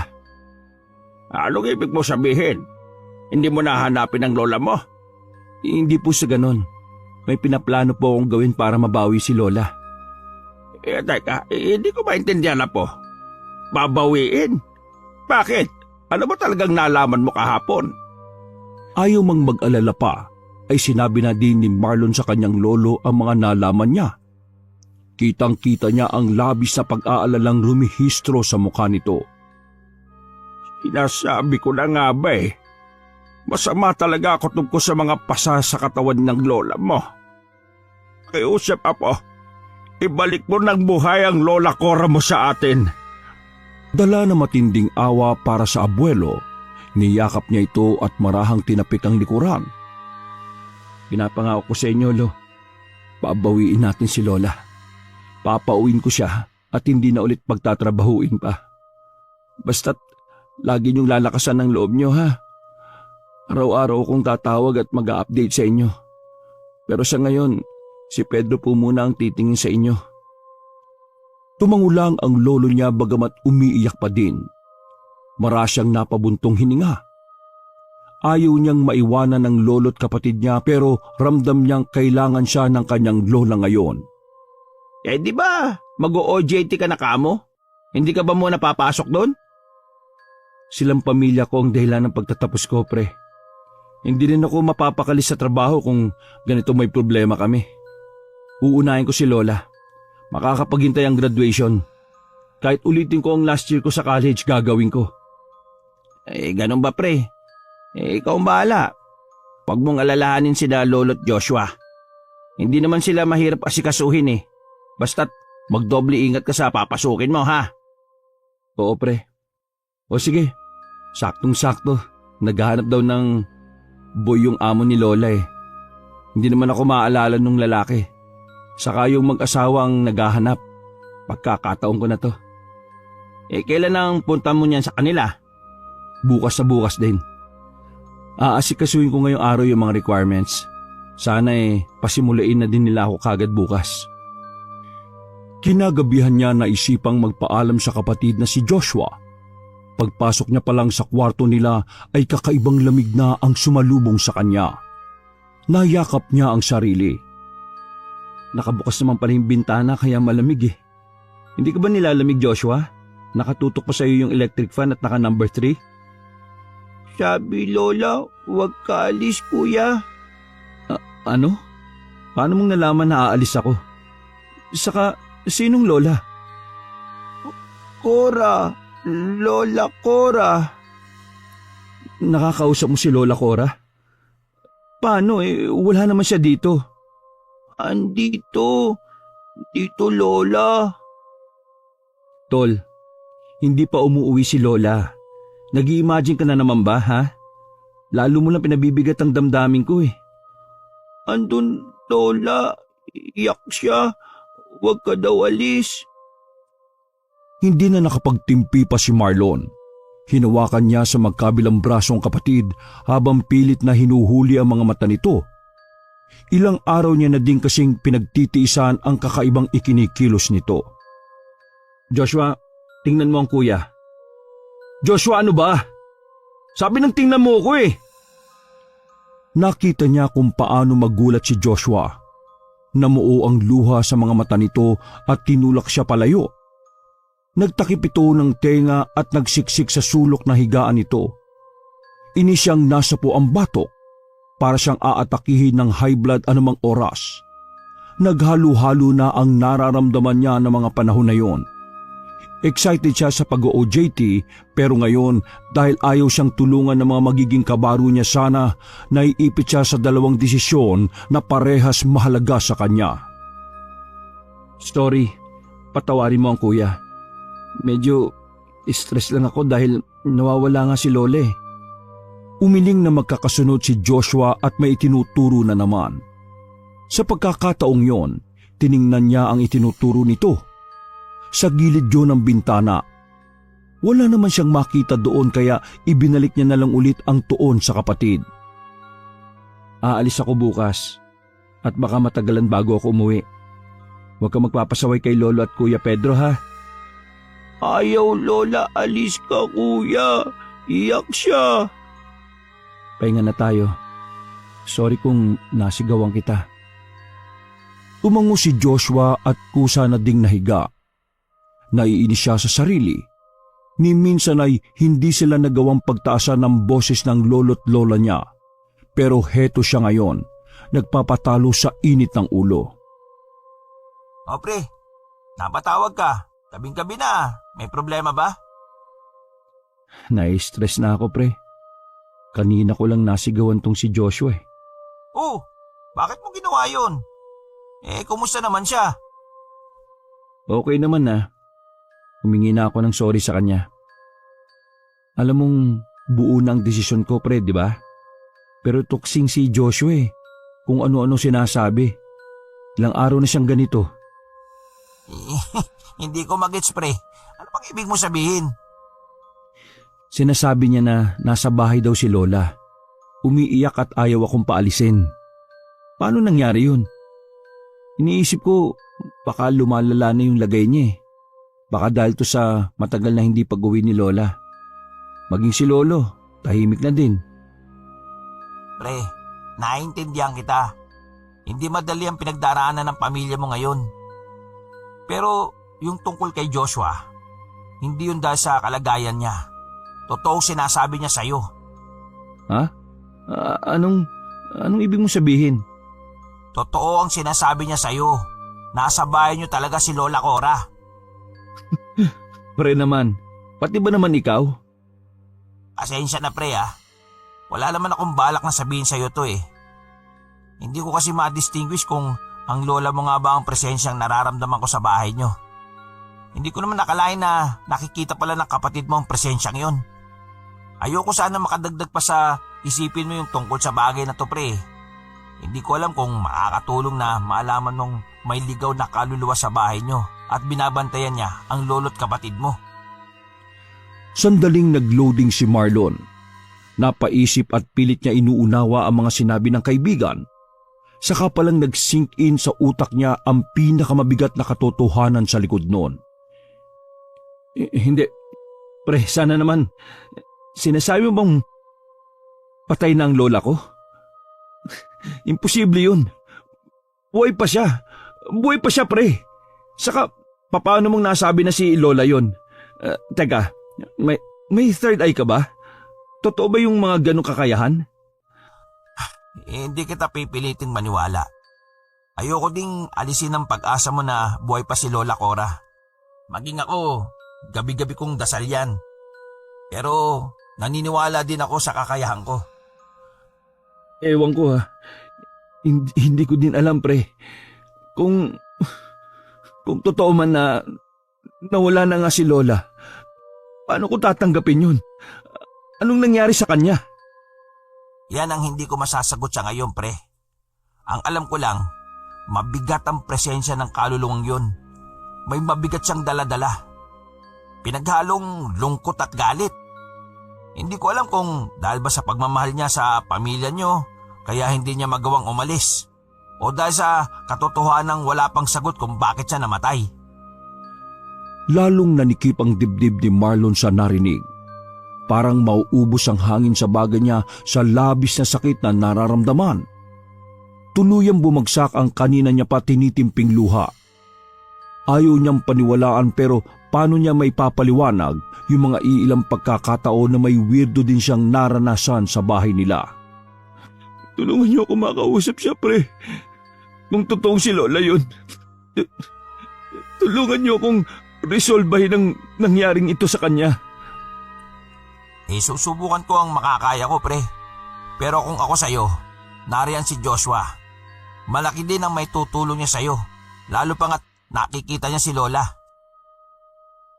Anong ibig mo sabihin? Hindi mo nahanapin ang lola mo? Hindi po sa ganon. May pinaplano po akong gawin para mabawi si Lola. Teka, hindi ko maintindihan, Apo. Babawiin? Bakit? Ano ba talagang nalaman mo kahapon? Ayaw mang mag-alala pa, ay sinabi na din ni Marlon sa kanyang lolo ang mga nalaman niya. Kitang-kita niya ang labis na pag-aalalang rumihistro sa mukha nito. Sinasabi ko na nga ba eh. Masama talaga ako tungkol sa mga pasa sa katawan ng lola mo. Kiusap, Apo, ibalik mo ng buhay ang lola Cora mo sa atin. Dala na matinding awa para sa abuelo, niyakap niya ito at marahang tinapik ang likuran. Pinapangako ko sa inyo, Lo. Pabawiin natin si Lola. Papauwin ko siya at hindi na ulit pagtatrabahuin pa. Basta't lagi niyong lalakasan ng loob niyo, ha? Araw-araw kong tatawag at mag-a-update sa inyo. Pero sa ngayon, si Pedro po muna ang titingin sa inyo. Tumangulang ang lolo niya bagamat umiiyak pa din. Marasyang napabuntong hininga. Ayaw niyang maiwanan ng lolo't kapatid niya pero ramdam niyang kailangan siya ng kanyang lola ngayon. Di ba mag-o-OJT ka na kamo? Hindi ka ba muna papasok doon? Silang pamilya ko ang dahilan ng pagtatapos ko, pre. Hindi rin ako mapapakalis sa trabaho kung ganito may problema kami. Uunahin ko si Lola. Makakapaghintay ang graduation. Kahit ulitin ko ang last year ko sa college, gagawin ko. Ganun ba, pre? Ikaw ang bahala. Huwag mong alalahanin sila lolo't Joshua. Hindi naman sila mahirap asikasuhin eh. Basta't magdoble ingat ka sa papasukin mo, ha? Oo, pre. O sige, saktong-sakto. Naghahanap daw ng boy yung amo ni Lola eh. Hindi naman ako maaalala nung lalaki. Saka yung mag-asawa ang naghahanap. Pagkakataon ko na to. Kailan ang punta mo niyan sa kanila? Bukas na bukas din. Aasikasuhin ko ngayong araw yung mga requirements. Sana pasimulain na din nila ako kagad bukas. Kinagabihan niya na isipang magpaalam sa kapatid na si Joshua. Pagpasok niya pa lang sa kwarto nila ay kakaibang lamig na ang sumalubong sa kanya. Nayakap niya ang sarili. Nakabukas naman pala yung bintana kaya malamig eh. Hindi ka ba nilalamig, Joshua? Nakatutok pa sa iyo yung electric fan at naka number 3? Sabi Lola, huwag ka alis, kuya. Ano? Paano mong nalaman na aalis ako? Saka, sinong Lola? Cora, Lola Cora. Nakakausap mo si Lola Cora? Paano wala naman siya dito. Andito. Dito, Lola. Tol, hindi pa umuuwi si Lola. Nag-i-imagine ka na naman ba, ha? Lalo mo lang pinabibigat ang damdamin ko eh. Andun, Lola. Iyak siya. Huwag ka daw alis. Hindi na nakapagtimpi pa si Marlon. Hinawakan niya sa magkabilang braso ang kapatid habang pilit na hinuhuli ang mga mata nito. Ilang araw niya na din kasing pinagtitiisan ang kakaibang ikinikilos nito. Joshua, tingnan mo ang kuya. Joshua, ano ba? Sabi ng tingnan mo ko eh. Nakita niya kung paano magulat si Joshua. Namuo ang luha sa mga mata nito at tinulak siya palayo. Nagtakip ito ng tenga at nagsiksik sa sulok na higaan nito. Ini siyang nasa po ang batok para siyang aatakihin ng high blood anumang oras. Naghalo-halo na ang nararamdaman niya ng mga panahon na yon. Excited siya sa pag-OJT pero ngayon dahil ayaw siyang tulungan ng mga magiging kabaro niya sana, naiipit siya sa dalawang desisyon na parehas mahalaga sa kanya. Story, patawarin mo ang kuya. Medyo stress lang ako dahil nawawala nga si Lola eh. Umiling na magkakasunod si Joshua at may itinuturo na naman. Sa pagkakataong yon, tiningnan niya ang itinuturo nito. Sa gilid yun ng bintana. Wala naman siyang makita doon kaya ibinalik niya na lang ulit ang tuon sa kapatid. Aalis ako bukas at baka matagalan bago ako umuwi. Huwag ka magpapasaway kay Lolo at Kuya Pedro ha. Ayaw Lola, alis ka kuya. Iyak siya. Pahinga na tayo. Sorry kung nasigawan kita. Tumango si Joshua at kusa na ding nahiga. Naiinis siya sa sarili. Ni minsan ay hindi sila nagawang pagtaasan ng boses ng lolo't lola niya. Pero heto siya ngayon, nagpapatalo sa init ng ulo. O pre, napatawag ka. Kabing-gabi na. May problema ba? Nai-stress na ako pre. Kanina ko lang nasigawan tong si Joshua eh. Oh, bakit mo ginawa yun? Kumusta naman siya? Okay naman na. Humingi na ako ng sorry sa kanya. Alam mong buo na ang desisyon ko pre, di ba? Pero tuksing si Joshua eh. Kung ano-ano sinasabi. Ilang araw na siyang ganito. Hindi ko magets pre. Ano pang ibig mo sabihin? Sinasabi niya na nasa bahay daw si Lola. Umiiyak at ayaw akong paalisin. Paano nangyari yun? Iniisip ko baka lumalala na yung lagay niya eh. Baka dahil to sa matagal na hindi pag-uwi ni Lola. Maging si Lolo, tahimik na din. Pre, naiintindihan kita. Hindi madali ang pinagdaraanan ng pamilya mo ngayon. Pero yung tungkol kay Joshua, hindi yun dahil sa kalagayan niya. Totoo sinasabi niya sa'yo. Ha? Anong ibig mo sabihin? Totoo ang sinasabi niya sa'yo. Nasa bahay niyo talaga si Lola Cora. Pre naman, pati ba naman ikaw? Pasensya na pre ah. Wala naman akong balak na sabihin sa'yo to eh. Hindi ko kasi ma-distinguish kung ang lola mo nga ba ang presensyang nararamdaman ko sa bahay niyo. Hindi ko naman nakalain na nakikita pala ng kapatid mo ang presensyang yon. Ayoko sana makadagdag pa sa isipin mo yung tungkol sa bagay na to pre. Hindi ko alam kung makakatulong na maalaman mong may ligaw na kaluluwa sa bahay niyo at binabantayan niya ang lolo't kapatid mo. Sandaling nagloading si Marlon. Napaisip at pilit niya inuunawa ang mga sinabi ng kaibigan. Saka palang nag-sink in sa utak niya ang pinakamabigat na katotohanan sa likod noon. Hindi. Pre, sana naman. Sinasabi mo bang patay na ang lola ko? Imposible yun. Buhay pa siya. Buhay pa siya, pre. Saka, paano mong nasabi na si Lola yon? Teka, may third eye ka ba? Totoo ba yung mga ganong kakayahan? Hindi kita pipiliting maniwala. Ayoko ding alisin ang pag-asa mo na buhay pa si Lola Cora. Maging ako, gabi-gabi kong dasal yan. Pero naniniwala din ako sa kakayahan ko. Ewan ko ha. Hindi ko din alam pre. Kung totoo man na nawala na nga si Lola, paano ko tatanggapin yun? Anong nangyari sa kanya? Yan ang hindi ko masasagot sa ngayon, pre. Ang alam ko lang, mabigat ang presensya ng kaluluwang yun. May mabigat siyang daladala. Pinaghalong lungkot at galit. Hindi ko alam kung dahil ba sa pagmamahal niya sa pamilya niyo, kaya hindi niya magawang umalis. O dahil sa katotohanang wala pang sagot kung bakit siya namatay. Lalong nanikip ang dibdib ni Marlon sa narinig. Parang mauubos ang hangin sa baga niya sa labis na sakit na nararamdaman. Tuluyang bumagsak ang kanina niya pa tinitimping luha. Ayaw niyang paniwalaan pero paano niya may papaliwanag yung mga iilang pagkakataon na may weirdo din siyang naranasan sa bahay nila. Tulungan niyo ako makausap siya, pre. Kung totoong si Lola yun, tulungan niyo akong resolbahin ang nangyaring ito sa kanya. Susubukan ko ang makakaya ko, pre. Pero kung ako sa'yo, nariyan si Joshua. Malaki din ang may tutulong niya sa'yo. Lalo pa nga't nakikita niya si Lola.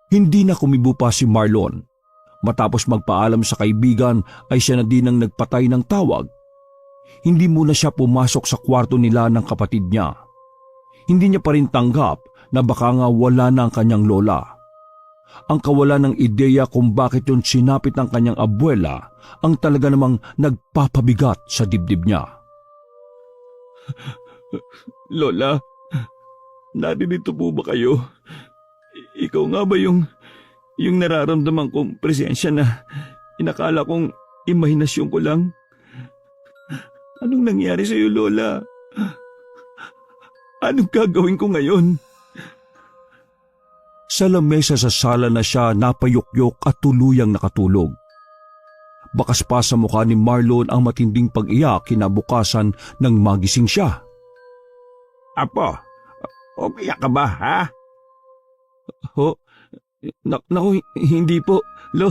Hindi na kumibo pa si Marlon. Matapos magpaalam sa kaibigan ay siya na din ang nagpatay ng tawag. Hindi muna siya pumasok sa kwarto nila ng kapatid niya. Hindi niya pa rin tanggap na baka nga wala na ang kanyang lola. Ang kawalan ng ideya kung bakit yun sinapit ng kanyang abuela ang talaga namang nagpapabigat sa dibdib niya. Lola, naririto po ba kayo? Ikaw nga ba yung nararamdaman kong presensya na inakala kong imahinasyon ko lang? Anong nangyari sa iyo, Lola? Anong gagawin ko ngayon? Sa lamesa sa sala na siya napayukyok at tuluyang nakatulog. Bakas pa sa mukha ni Marlon ang matinding pag-iyak kinabukasan nang magising siya. Apo, umiyak ka ba, ha? Ho? Naku, hindi po. Lo,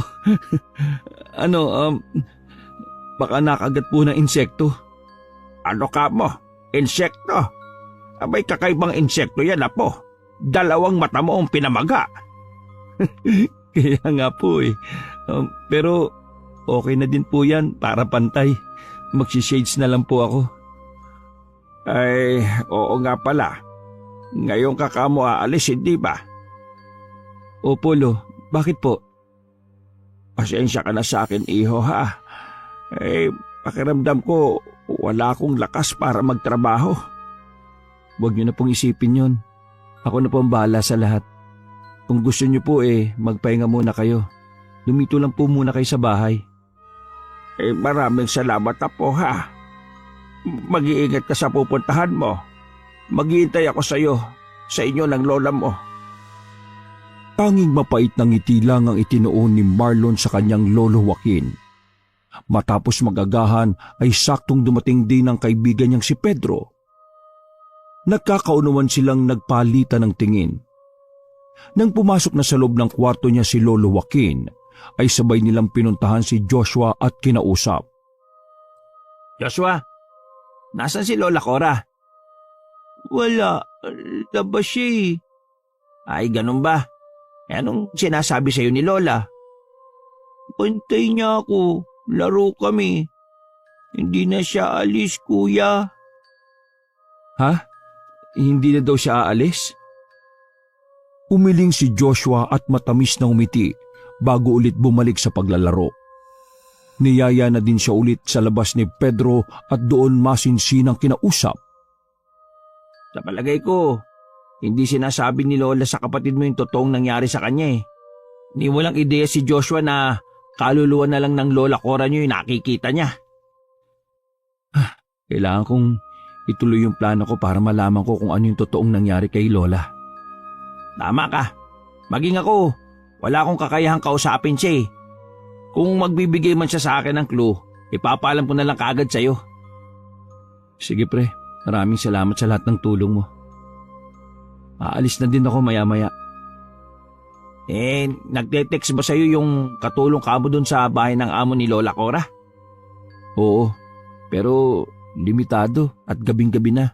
baka nakagat po ng insekto. Ano ka mo? Insekto? Abay, kakaibang insekto yan, apo. 2 mata mo ang pinamaga. Kaya nga po eh. Pero okay na din po yan para pantay. Magsishades na lang po ako. Ay, oo nga pala. Ngayon ka mo aalis, hindi ba? Opo, Lo. Bakit po? Pasensya ka na sa akin, iho, ha? Eh, pakiramdam ko, wala akong lakas para magtrabaho. Huwag niyo na pong isipin yon. Ako na po ang bahala sa lahat. Kung gusto niyo po magpahinga muna kayo. Lumito lang po muna kayo sa bahay. Eh, maraming salamat, apo, ha? Mag-iingat ka sa pupuntahan mo. Maghihintay ako sa iyo, sa inyo ng lola mo. Tanging mapait na ngiti lang ang itinuon ni Marlon sa kanyang lolo Joaquin. Matapos magagahan ay saktong dumating din ang kaibigan niyang si Pedro. Nagkakaunawan silang nagpalitan ng tingin. Nang pumasok na sa loob ng kwarto niya si Lolo Joaquin, ay sabay nilang pinuntahan si Joshua at kinausap. Joshua, nasan si Lola Cora? Wala, labas siya eh. Ay, ganun ba? Eh, anong sinasabi sa'yo ni Lola? Pantay niya ako, laro kami. Hindi na siya alis, kuya. Ha? Hindi na daw siya aalis? Umiling si Joshua at matamis na umiti bago ulit bumalik sa paglalaro. Niyaya na din siya ulit sa labas ni Pedro at doon masinsinang kinausap. Sa palagay ko, hindi sinasabi ni Lola sa kapatid mo yung totoong nangyari sa kanya eh. Ni walang ideya si Joshua na kaluluwa na lang ng Lola Cora niyo yung nakikita niya. Kailangan kong ituloy yung plano ko para malaman ko kung ano yung totoong nangyari kay Lola. Tama ka. Maging ako, wala akong kakayahang kausapin siya eh. Kung magbibigay man siya sa akin ng clue, ipapaalam ko na lang kaagad sa'yo. Sige pre, maraming salamat sa lahat ng tulong mo. Aalis na din ako maya-maya. Eh, nagte-text ba sa'yo yung katulong kamo dun sa bahay ng amo ni Lola Cora? Oo, pero limitado at gabing-gabi na.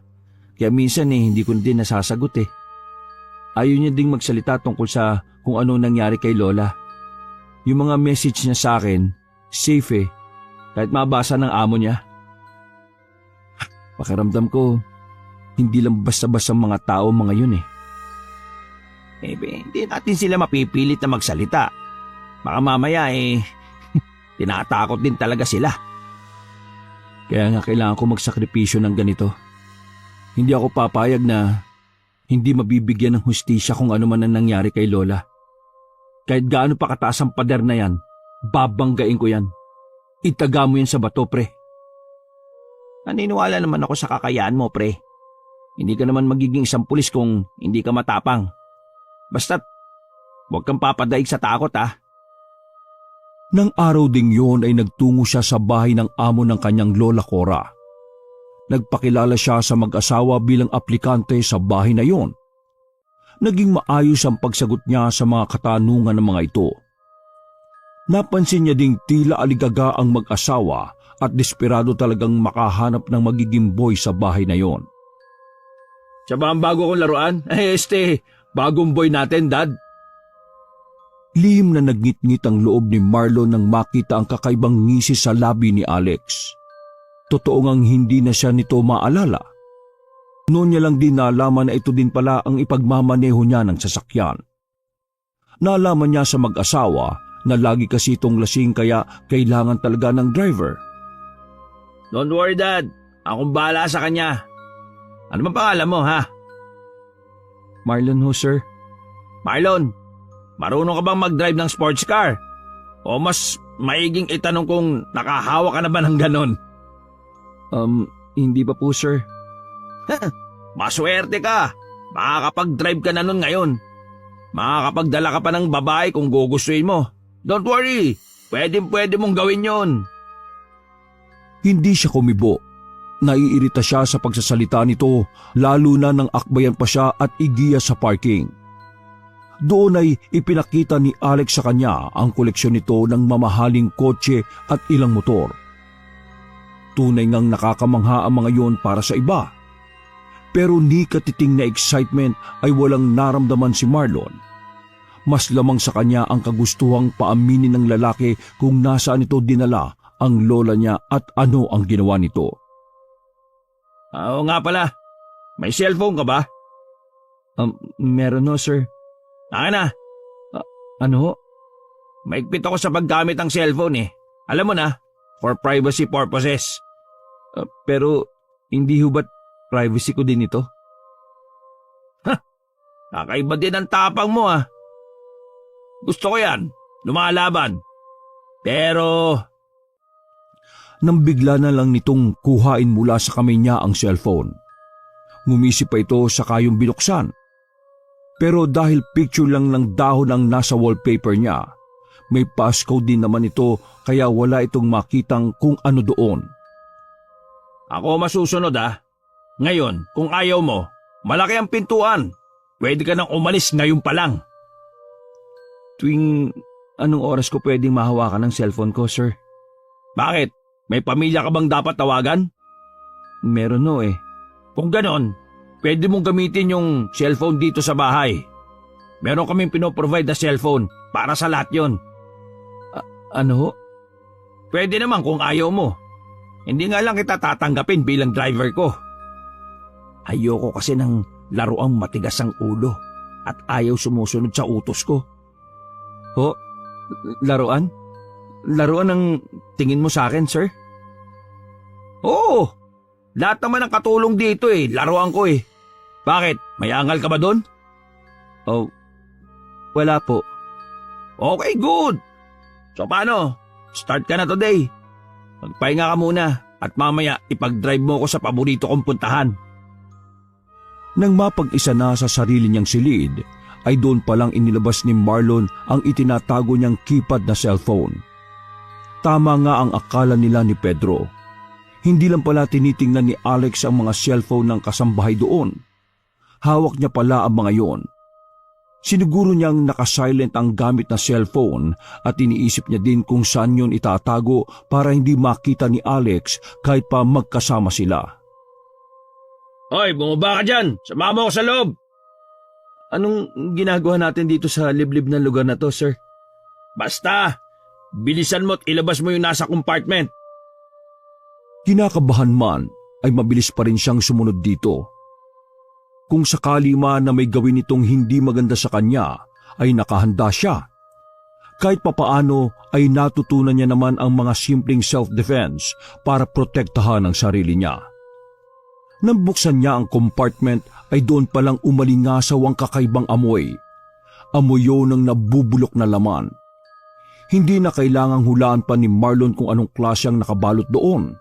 Kaya minsan hindi ko din nasasagot eh. Ayaw niya ding magsalita tungkol sa kung ano nangyari kay Lola. Yung mga message niya sa akin, safe eh. Kahit mabasa ng amo niya. Pakiramdam ko, hindi lang basta-basta mga tao mga yun eh. Hindi natin sila mapipilit na magsalita. Baka mamaya tinatakot din talaga sila. Kaya nga kailangan ko magsakripisyo ng ganito. Hindi ako papayag na hindi mabibigyan ng hustisya kung ano man ang nangyari kay Lola. Kahit gaano pa kataas ang pader na yan, babanggain ko yan. Itaga mo yan sa bato, pre. Naniniwala naman ako sa kakayaan mo, pre. Hindi ka naman magiging isang pulis kung hindi ka matapang. Basta't, huwag kang papadaig sa takot, ha? Nang araw ding yun ay nagtungo siya sa bahay ng amo ng kanyang Lola Cora. Nagpakilala siya sa mag-asawa bilang aplikante sa bahay na yon. Naging maayos ang pagsagot niya sa mga katanungan ng mga ito. Napansin niya ding tila aligaga ang mag-asawa at desperado talagang makahanap ng magiging boy sa bahay na yon. Siya ba ang bago kong laruan? Bagong boy natin, Dad. Lihim na nagngit-ngit ang loob ni Marlon nang makita ang kakaibang ngisi sa labi ni Alex. Totoo ngang hindi na siya nito maalala. Noon niya lang din nalaman na ito din pala ang ipagmamaneho niya ng sasakyan. Nalaman niya sa mag-asawa na lagi kasi itong lasing kaya kailangan talaga ng driver. Don't worry, Dad. Akong bahala sa kanya. Ano bang pangalan mo, ha? Marlon ho, sir. Marlon, marunong ka bang mag-drive ng sports car? O mas maiging itanong kung nakahawa ka na ba ng ganon? Hindi pa po, sir. Maswerte ka. Makakapag-drive ka na nun ngayon. Makakapagdala ka pa ng babae kung gugustuhin mo. Don't worry. Pwede mong gawin yon. Hindi siya kumibo. Naiirita siya sa pagsasalita nito, lalo na nang akbayan pa siya at igiya sa parking. Doon ay ipinakita ni Alex sa kanya ang koleksyon nito ng mamahaling kotse at ilang motor. Tunay ngang nakakamangha ang mga yon para sa iba. Pero ni katiting na excitement ay walang naramdaman si Marlon. Mas lamang sa kanya ang kagustuhang paaminin ng lalaki kung nasaan ito dinala ang lola niya at ano ang ginawa nito. Oo nga pala. May cellphone ka ba? Meron no, sir. Na. Ano? Maigpit ako sa paggamit ng cellphone eh. Alam mo na, for privacy purposes. Pero hindi ho ba't privacy ko din ito? Kakaiba din ang tapang mo ah. Gusto ko yan. Lumalaban. Pero Nang bigla na lang nitong kuhain mula sa kamay niya ang cellphone. Ngumisi pa ito sa kayong binuksan. Pero dahil picture lang ng dahon ang nasa wallpaper niya, may passcode din naman ito kaya wala itong makitang kung ano doon. ako masusunod ah. Ngayon, kung ayaw mo, malaki ang pintuan. Pwede ka nang umalis ngayon pa lang. Tuwing anong oras ko pwedeng mahawakan ng cellphone ko, sir? Bakit? May pamilya ka bang dapat tawagan? Meron no eh. Kung ganon, pwede mong gamitin yung cellphone dito sa bahay. Meron kaming pinoprovide na cellphone para sa lahat yon. Ano ho? Pwede naman kung ayaw mo. Hindi nga lang kita tatanggapin bilang driver ko. Ayoko kasi ng laruang matigas ang ulo at ayaw sumusunod sa utos ko. Ho? Laruan? Laruan ang tingin mo sa akin, sir? Oo, lahat naman ng katulong dito eh, laruan ko eh. Bakit? May angal ka ba doon? Oh, wala po. Okay, good. So paano? Start ka na today. Magpahinga ka muna at mamaya ipag-drive mo ko sa paborito kong puntahan. Nang mapag-isa na sa sarili niyang silid, ay doon palang inilabas ni Marlon ang itinatago niyang keypad na cellphone. Tama nga ang akala nila ni Pedro. Hindi lang pala tinitingnan ni Alex ang mga cellphone ng kasambahay doon. Hawak niya pala ang mga yon. Siniguro niyang nakasilent ang gamit na cellphone at iniisip niya din kung saan yon itatago para hindi makita ni Alex kahit pa magkasama sila. Hoy, bumaba ka dyan! Sumama ko sa loob! Anong ginagawa natin dito sa liblib na lugar na to, sir? Basta! Bilisan mo at ilabas mo yung nasa compartment. Kinakabahan man ay mabilis pa rin siyang sumunod dito. Kung sakali man na may gawin itong hindi maganda sa kanya, ay nakahanda siya. Kahit papaano ay natutunan niya naman ang mga simpleng self-defense para protektahan ang sarili niya. Nang buksan niya ang compartment ay doon palang umalingasaw ang kakaibang amoy. Amoy yun ng nabubulok na laman. Hindi na kailangang hulaan pa ni Marlon kung anong klase ang nakabalot doon.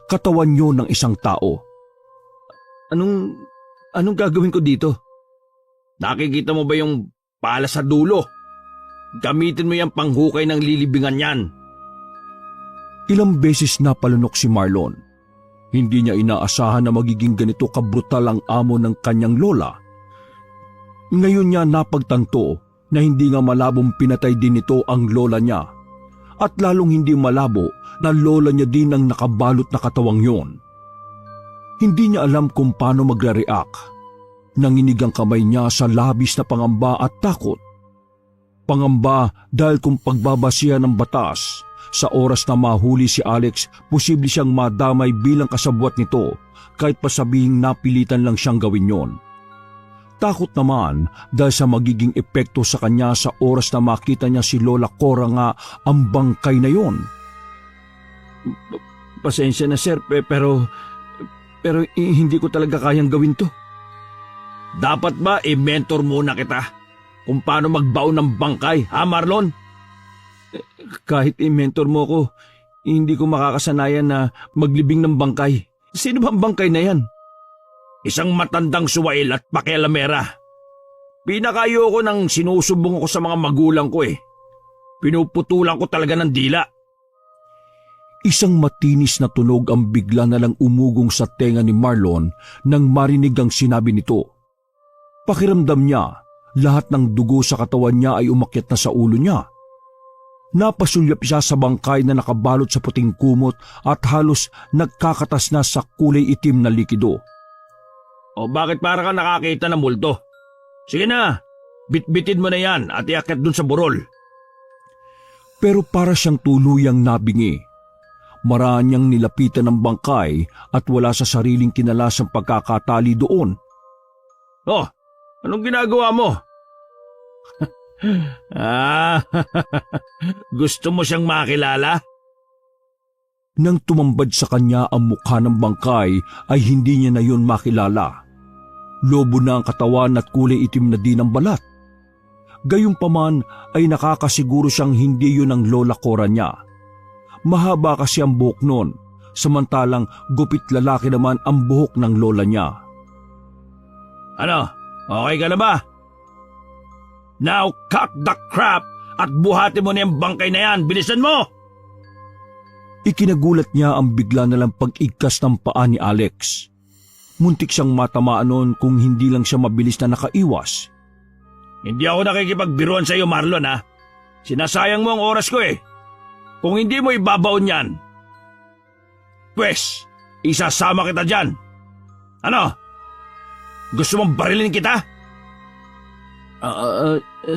Katawan yun ng isang tao. Anong gagawin ko dito? Nakikita mo ba yung pala sa dulo? Gamitin mo yung panghukay ng lilibingan yan. Ilang beses napalunok si Marlon. Hindi niya inaasahan na magiging ganito kabrutal ang amo ng kanyang lola. Ngayon niya napagtanto na hindi nga malabong pinatay din nito ang lola niya. At lalong hindi malabo na lola niya din ang nakabalot na katawang yon. Hindi niya alam kung paano magre-react. Nanginig ang kamay niya sa labis na pangamba at takot. pangamba dahil kung pagbabasihan ng batas, sa oras na mahuli si Alex, posible siyang madamay bilang kasabwat nito kahit pa sabihing napilitan lang siyang gawin yon. Takot naman dahil sa magiging epekto sa kanya sa oras na makita niya si Lola Cora nga ang bangkay na yon. Pasensya na sir, pero hindi ko talaga kayang gawin to. Dapat ba i-mentor muna kita kung paano magbaon ng bangkay, ha Marlon? Kahit i-mentor mo ko, hindi ko makakasanayan na maglibing ng bangkay. Sino ba ang bangkay na yan? Isang matandang suwail at pakialamera. Pinakayoko nang sinusubong ko sa mga magulang ko eh. Pinuputulan ko talaga ng dila. Isang matinis na tunog ang bigla na lang umugong sa tenga ni Marlon nang marinig ang sinabi nito. Pakiramdam niya, lahat ng dugo sa katawan niya ay umakyat na sa ulo niya. Napasulyap siya sa bangkay na nakabalot sa puting kumot at halos nagkakatas na sa kulay itim na likido. O bakit para ka nakakita ng multo? Sige na, bitbitin mo na yan at iakyat dun sa burol. Pero para siyang tuluyang nabingi. Maraan niyang nilapitan ng bangkay at wala sa sariling kinalasang pagkakatali doon. Oh, anong ginagawa mo? Gusto mo siyang makilala? Nang tumambad sa kanya ang mukha ng bangkay ay hindi niya na yun makilala. Lobo na ang katawan at kulay itim na din ang balat. Gayunpaman ay nakakasiguro siyang hindi yun ang Lola Cora niya. Mahaba kasi ang buhok nun, samantalang gupit lalaki naman ang buhok ng lola niya. Ano, okay ka na ba? Now cut the crap at buhatin mo na yung bangkay na yan. Bilisan mo! Ikinagulat niya ang bigla na lang pag-igkas ng paa ni Alex. Muntik siyang matamaan noon kung hindi lang siya mabilis na nakaiwas. Hindi ako nakikipagbiruan sa iyo, Marlon, ha? Sinasayang mo ang oras ko eh. Kung hindi mo ibabaon yan, pwes, isasama kita dyan. Ano? Gusto mong barilin kita?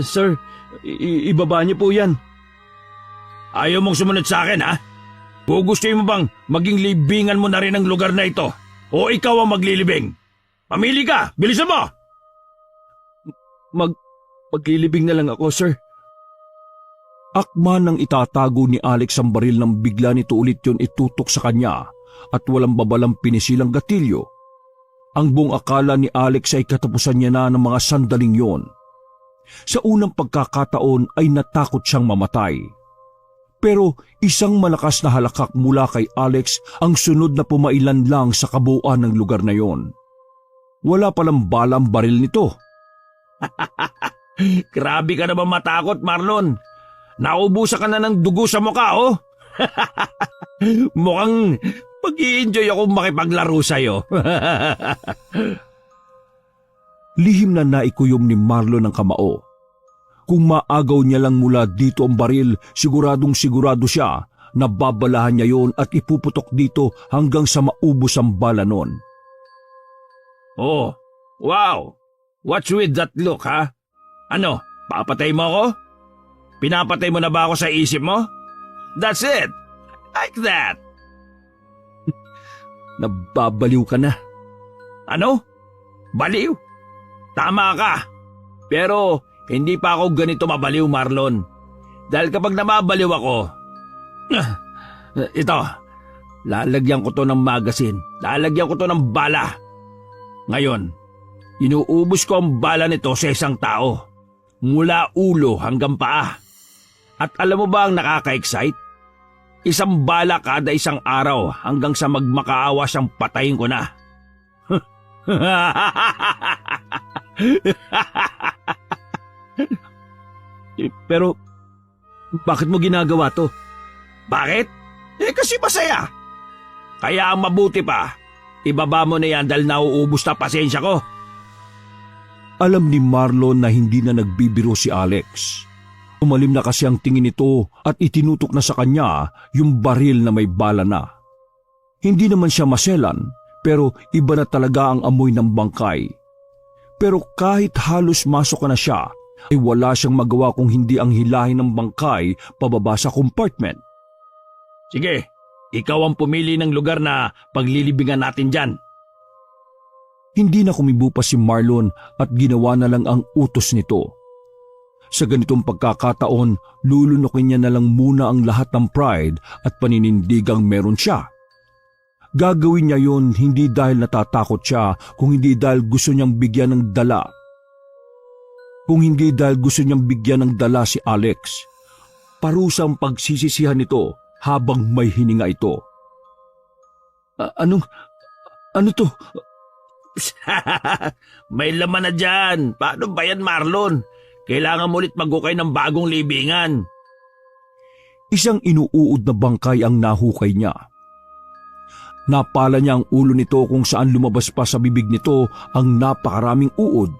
Sir, ibaba niyo po yan. Ayaw mong sumunod sa akin, ha? Gugustuhin mo bang maging libingan mo na rin ang lugar na ito? O ikaw ang maglilibing? Pamili ka! Bilisan mo! Maglilibing na lang ako, sir. Akma nang itatago ni Alex ang baril nang bigla nito ulit yun itutok sa kanya at walang babalang pinisilang gatilyo. Ang buong akala ni Alex ay katapusan niya na ng mga sandaling yon. Sa unang pagkakataon ay natakot siyang mamatay. Pero isang malakas na halakak mula kay Alex ang sunod na pumailan lang sa kabuuan ng lugar na yon. Wala palang bala ang baril nito. Grabe ka naman matakot, Marlon. Naubusan ka na ng dugo sa mukha, oh. Mukhang mag-i-enjoy ako makipaglaro sa'yo. Lihim na naikuyom ni Marlon ang kamao. Kung maagaw niya lang mula dito ang baril, siguradong sigurado siya na babalahan niya yon at ipuputok dito hanggang sa maubos ang bala nun. Oh, wow. What's with that look, ha? Ano, papatay mo ako? Pinapatay mo na ba ako sa isip mo? That's it. Like that. Nababaliw ka na. Ano? Baliw? Tama ka. Pero hindi pa ako ganito mabaliw, Marlon. Dahil kapag namabaliw ako, ito, lalagyan ko to ng magasin. Lalagyan ko to ng bala. Ngayon, inuubos ko ang bala nito sa isang tao. Mula ulo hanggang paa. At alam mo ba ang nakaka-excite? Isang bala kada isang araw hanggang sa magmakaawa siyang patayin ko na. Pero, bakit mo ginagawa to? Bakit? Kasi masaya. Kaya ang mabuti pa, ibaba mo na yan dahil nauubos na pasensya ko. Alam ni Marlon na hindi na nagbibiro si Alex. Umalim na kasi ang tingin nito at itinutok na sa kanya yung baril na may bala na. Hindi naman siya maselan, pero iba na talaga ang amoy ng bangkay. Pero kahit halos masok na siya, ay wala siyang magawa kung hindi ang hilahin ng bangkay pababa sa compartment. Sige, ikaw ang pumili ng lugar na paglilibingan natin dyan. Hindi na kumibo pa si Marlon at ginawa na lang ang utos nito. Sa ganitong pagkakataon, lulunukin niya na lang muna ang lahat ng pride at paninindigang meron siya. Gagawin niya yon hindi dahil natatakot siya, kung hindi dahil gusto niyang bigyan ng dala. Kung hindi dahil gusto niyang bigyan ng dala si Alex. Parusang pagsisisihan nito habang may hininga ito. Ano to? May laman na dyan. Paano ba yan, Marlon? Kailangan mo ulit maghukay ng bagong libingan. Isang inuuod na bangkay ang nahukay niya. Napala niya ang ulo nito kung saan lumabas pa sa bibig nito ang napakaraming uod.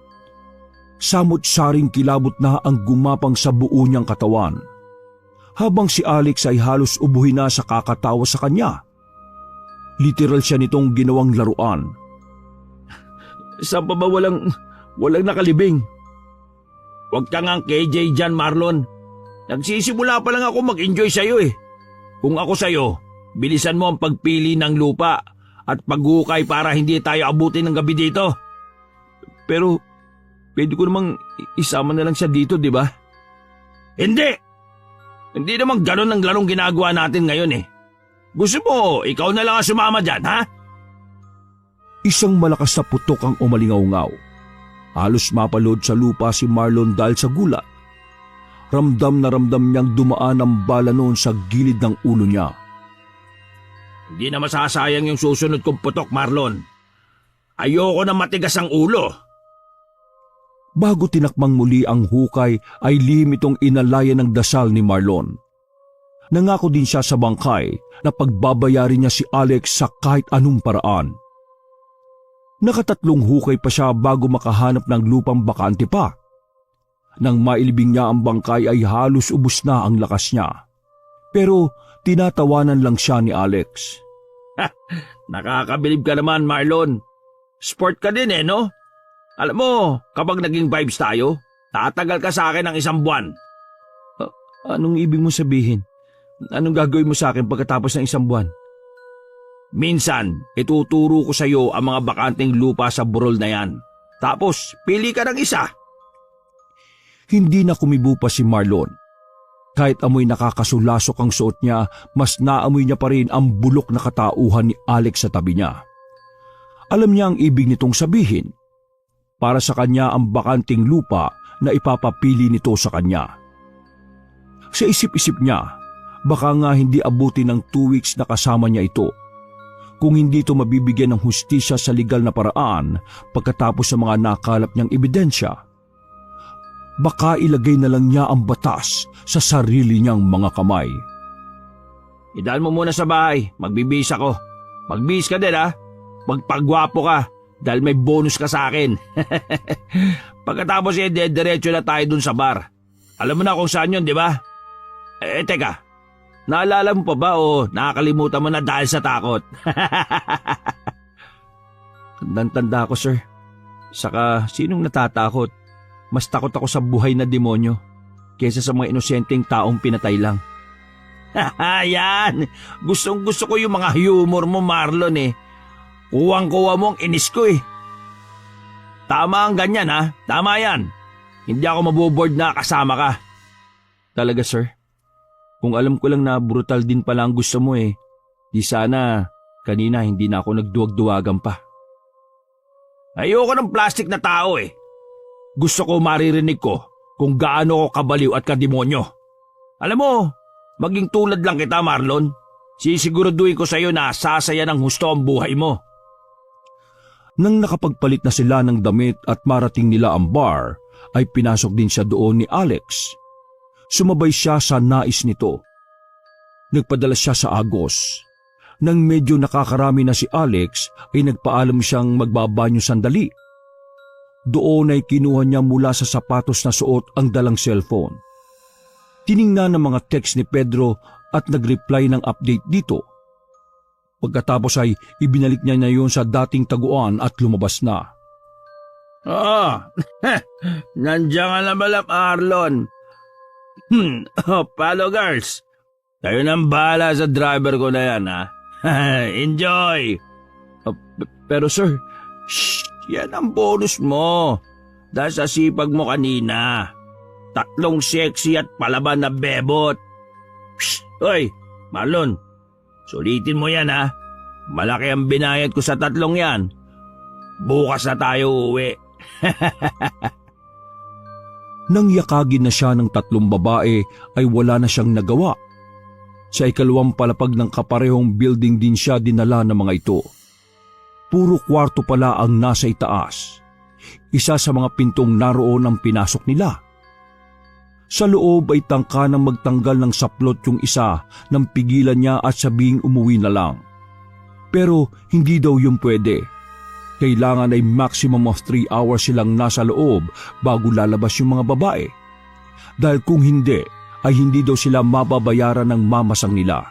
Samot-saring kilabot na ang gumapang sa buo niyang katawan. Habang si Alex ay halos ubuhin na sa kakatawa sa kanya. Literal siya nitong ginawang laruan. Saan pa ba walang nakalibing? Huwag ka ngang KJ dyan, Marlon. Nagsisimula pa lang ako mag-enjoy sa'yo eh. Kung ako sa'yo, bilisan mo ang pagpili ng lupa at paghukay para hindi tayo abutin ng gabi dito. Pero, pwede ko namang isama na lang siya dito, di ba? Hindi! Hindi naman ganun ang larong ginagawa natin ngayon eh. Gusto mo, ikaw na lang ang sumama dyan, ha? Isang malakas na putok ang umalingaw-ngaw. Halos mapalod sa lupa si Marlon dahil sa gulat. Ramdam na ramdam niyang dumaan ang bala noon sa gilid ng ulo niya. Hindi na masasayang yung susunod kong putok, Marlon. Ayoko na matigas ang ulo. Bago tinakmang muli ang hukay ay lihim itong inalayan ng dasal ni Marlon. Nangako din siya sa bangkay na pagbabayarin niya si Alex sa kahit anong paraan. Nakatatlong hukay pa siya bago makahanap ng lupang bakante pa. Nang mailibing niya ang bangkay ay halos ubos na ang lakas niya. Pero tinatawanan lang siya ni Alex. Nakakabilib ka naman, Marlon. Sport ka din eh, no? Alam mo, kapag naging vibes tayo, tatagal ka sa akin ng 1 buwan. Anong ibig mo sabihin? Anong gagawin mo sa akin pagkatapos ng 1 buwan? Minsan, ituturo ko sa iyo ang mga bakanteng lupa sa burol na yan. Tapos, pili ka ng isa. Hindi na kumibo pa si Marlon. Kahit amoy nakakasulasok ang suot niya, mas naamoy niya pa rin ang bulok na katauhan ni Alex sa tabi niya. Alam niya ang ibig nitong sabihin. Para sa kanya ang bakanting lupa na ipapapili nito sa kanya. Sa isip-isip niya, baka nga hindi abutin ng 2 weeks na kasama niya ito. Kung hindi ito mabibigyan ng hustisya sa legal na paraan pagkatapos sa mga nakalap niyang ebidensya, baka ilagay na lang niya ang batas sa sarili niyang mga kamay. Idaan mo muna sa bahay, magbibihis ako. Magbihis ka din ha, magpagwapo ka dahil may bonus ka sa akin. Pagkatapos diretso na tayo dun sa bar. Alam mo na kung saan yun, di ba? Teka, naalala mo pa ba o nakakalimutan mo na dahil sa takot? Tandang-tanda ako, sir. Saka sinong natatakot? Mas takot ako sa buhay na demonyo kaysa sa mga inosenteng taong pinatay lang. Yan! Gustong-gusto ko yung mga humor mo, Marlon eh. Kuwang-kuwa mo ang inis ko eh. Tama ang ganyan ha, tama yan. Hindi ako maboboard na kasama ka. Talaga, sir? Kung alam ko lang na brutal din pala ang gusto mo eh, di sana kanina hindi na ako nagduwag-duwagan pa. Ayoko ng plastic na tao eh. Gusto ko maririnig ko kung gaano ko kabaliw at kademonyo. Alam mo, maging tulad lang kita, Marlon. Sisiguraduhin ko sa iyo na sasaya ng husto ang buhay mo. Nang nakapagpalit na sila ng damit at marating nila ang bar, ay pinasok din siya doon ni Alex. Sumabay siya sa nais nito. Nagpadala siya sa Agos. Nang medyo nakakarami na si Alex, ay nagpaalam siyang magbabanyo sandali. Doon ay kinuha niya mula sa sapatos na suot ang dalang cellphone. Tiningnan ng mga text ni Pedro at nag-reply ng update dito. Pagkatapos ay ibinalik niya na yun sa dating taguan at lumabas na. Oo. Nandiyan ka na pala, Arlon. Paano, girls? Kayo nang bahala sa driver ko na yan, ha? Enjoy! Pero sir, yan ang bonus mo. Dahil sa sipag mo kanina. 3 sexy at palaban na bebot. Hoy, Marlon, sulitin mo yan, ha? Malaki ang binayad ko sa 3 yan. Bukas na tayo uuwi. Nang yakagin na siya ng 3 babae ay wala na siyang nagawa. Sa 2nd palapag ng kaparehong building din siya dinala ng mga ito. Puro kwarto pala ang nasa itaas. Isa sa mga pintong naroon ang pinasok nila. Sa loob ay tangka ng magtanggal ng saplot yung isa nang pigilan niya at sabing umuwi na lang. Pero hindi daw yung pwede. Kailangan ay maximum of 3 hours silang nasa loob bago lalabas yung mga babae. Dahil kung hindi, ay hindi daw sila mababayaran ng mamasang nila.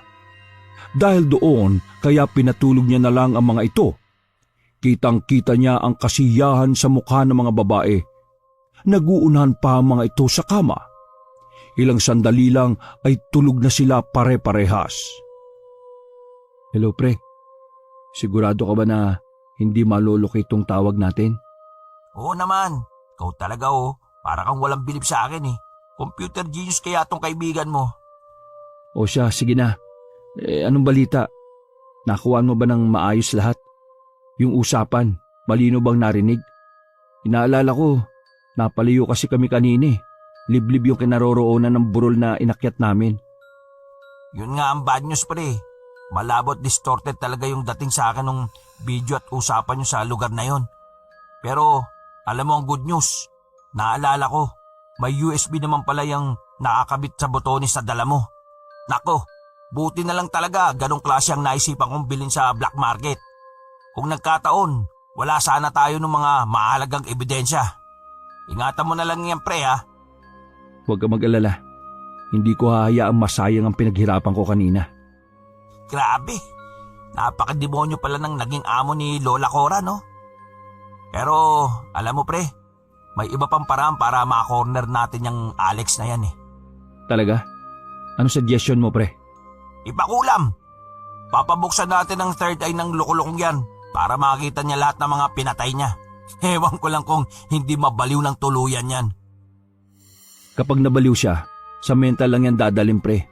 Dahil doon, kaya pinatulog niya na lang ang mga ito. Kitang-kita niya ang kasiyahan sa mukha ng mga babae. Naguunahan pa ang mga ito sa kama. Ilang sandali lang ay tulog na sila pare-parehas. Hello pre, sigurado ka ba na hindi maluloko itong tawag natin? Oo naman. Ikaw talaga Para kang walang bilib sa akin eh. Computer genius kaya tong kaibigan mo. O siya, sige na. Anong balita? Nakuhaan mo ba ng maayos lahat? Yung usapan, malino bang narinig? Inaalala ko, napalayo kasi kami kanina eh. Liblib yung kinaroroonan ng burol na inakyat namin. Yun nga ang bad news pre. Malabot distorted talaga yung dating sa akin ng video at usapan nyo sa lugar na yon. Pero alam mo ang good news. Naalala ko, may USB naman pala yung nakakabit sa botones na dala mo. Nako, buti na lang talaga ganong klase ang naisipan kong bilhin sa black market. Kung nagkataon, wala sana tayo ng mga mahalagang ebidensya. Ingatan mo na lang yan pre ha. Huwag ka mag-alala. Hindi ko hahayaang masayang ang pinaghirapan ko kanina. Grabe, napakademonyo pala ng naging amo ni Lola Cora no? Pero alam mo pre, may iba pang paraan para ma-corner natin yung Alex na yan eh. Talaga? Ano suggestion mo pre? Ipakulam! Papabuksan natin ang third eye ng lukulukong yan para makita niya lahat ng mga pinatay niya. Ewan ko lang kung hindi mabaliw ng tuluyan yan. Kapag nabaliw siya, sa mental lang yan dadalhin pre.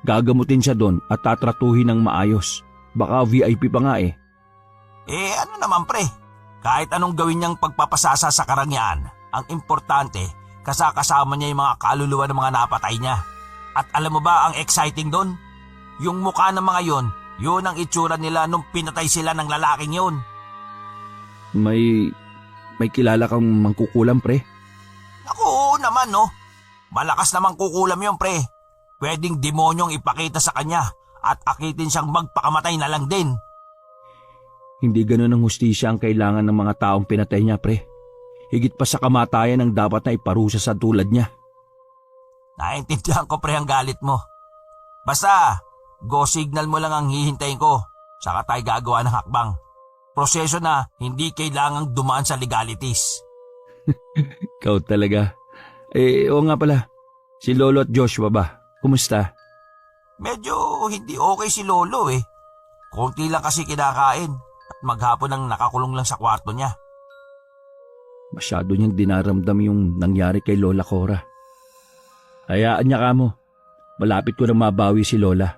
Gagamutin siya doon at tatratuhin ng maayos. Baka VIP pa nga eh. Ano naman pre? Kahit anong gawin niyang pagpapasasa sa karangyaan, ang importante, kasama niya yung mga kaluluwa ng mga napatay niya. At alam mo ba ang exciting doon? Yung mukha ng mga yun ang itsura nila nung pinatay sila ng lalaking yun. May kilala kang mangkukulam pre? Ako naman no. Malakas namang kukulam yun pre. Pwedeng demonyong ipakita sa kanya at akitin siyang magpakamatay na lang din. Hindi ganun ang hustisya ang kailangan ng mga taong pinatay niya pre. Higit pa sa kamatayan ang dapat na iparusa sa tulad niya. Naintindihan ko pre ang galit mo. Basta, go signal mo lang ang hihintayin ko. Saka tayo gagawa ng hakbang. Proseso na hindi kailangang dumaan sa legalities. Ikaw talaga. Oo nga pala. Si Lolo at Joshua ba? Kumusta? Medyo hindi okay si Lolo eh. Konti lang kasi kinakain at maghapon ang nakakulong lang sa kwarto niya. Masyado niyang dinaramdam yung nangyari kay Lola Cora. Hayaan niya kamo. Malapit ko na mabawi si Lola.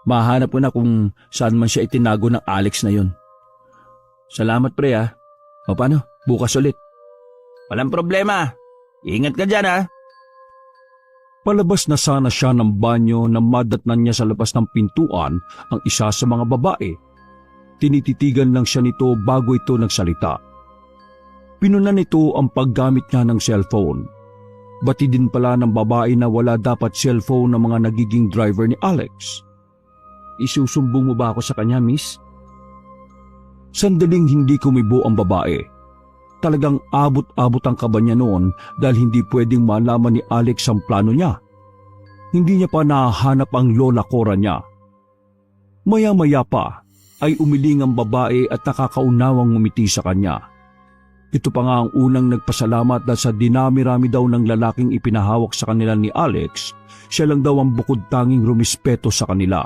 Mahanap ko na kung saan man siya itinago ng Alex na yun. Salamat pre ha. O paano? Bukas ulit. Walang problema. Ingat ka dyan ha. Palabas na sana siya ng banyo na madatnan niya sa labas ng pintuan ang isa sa mga babae. Tinititigan lang siya nito bago ito nagsalita. Pinunan nito ang paggamit niya ng cellphone. Bati din pala ng babae na wala dapat cellphone ng mga nagiging driver ni Alex. Isusumbong mo ba ako sa kanya, miss? Sandaling hindi kumibo ang babae. Talagang abot-abot ang kaba niya noon dahil hindi pwedeng malaman ni Alex ang plano niya. Hindi niya pa nahahanap ang Lola Cora niya. Maya-maya pa ay umiling ang babae at nakakaunawang ngumiti sa kanya. Ito pa nga ang unang nagpasalamat dahil sa dinami-rami daw ng lalaking ipinahawak sa kanila ni Alex, siya lang daw ang bukod tanging rumispeto sa kanila.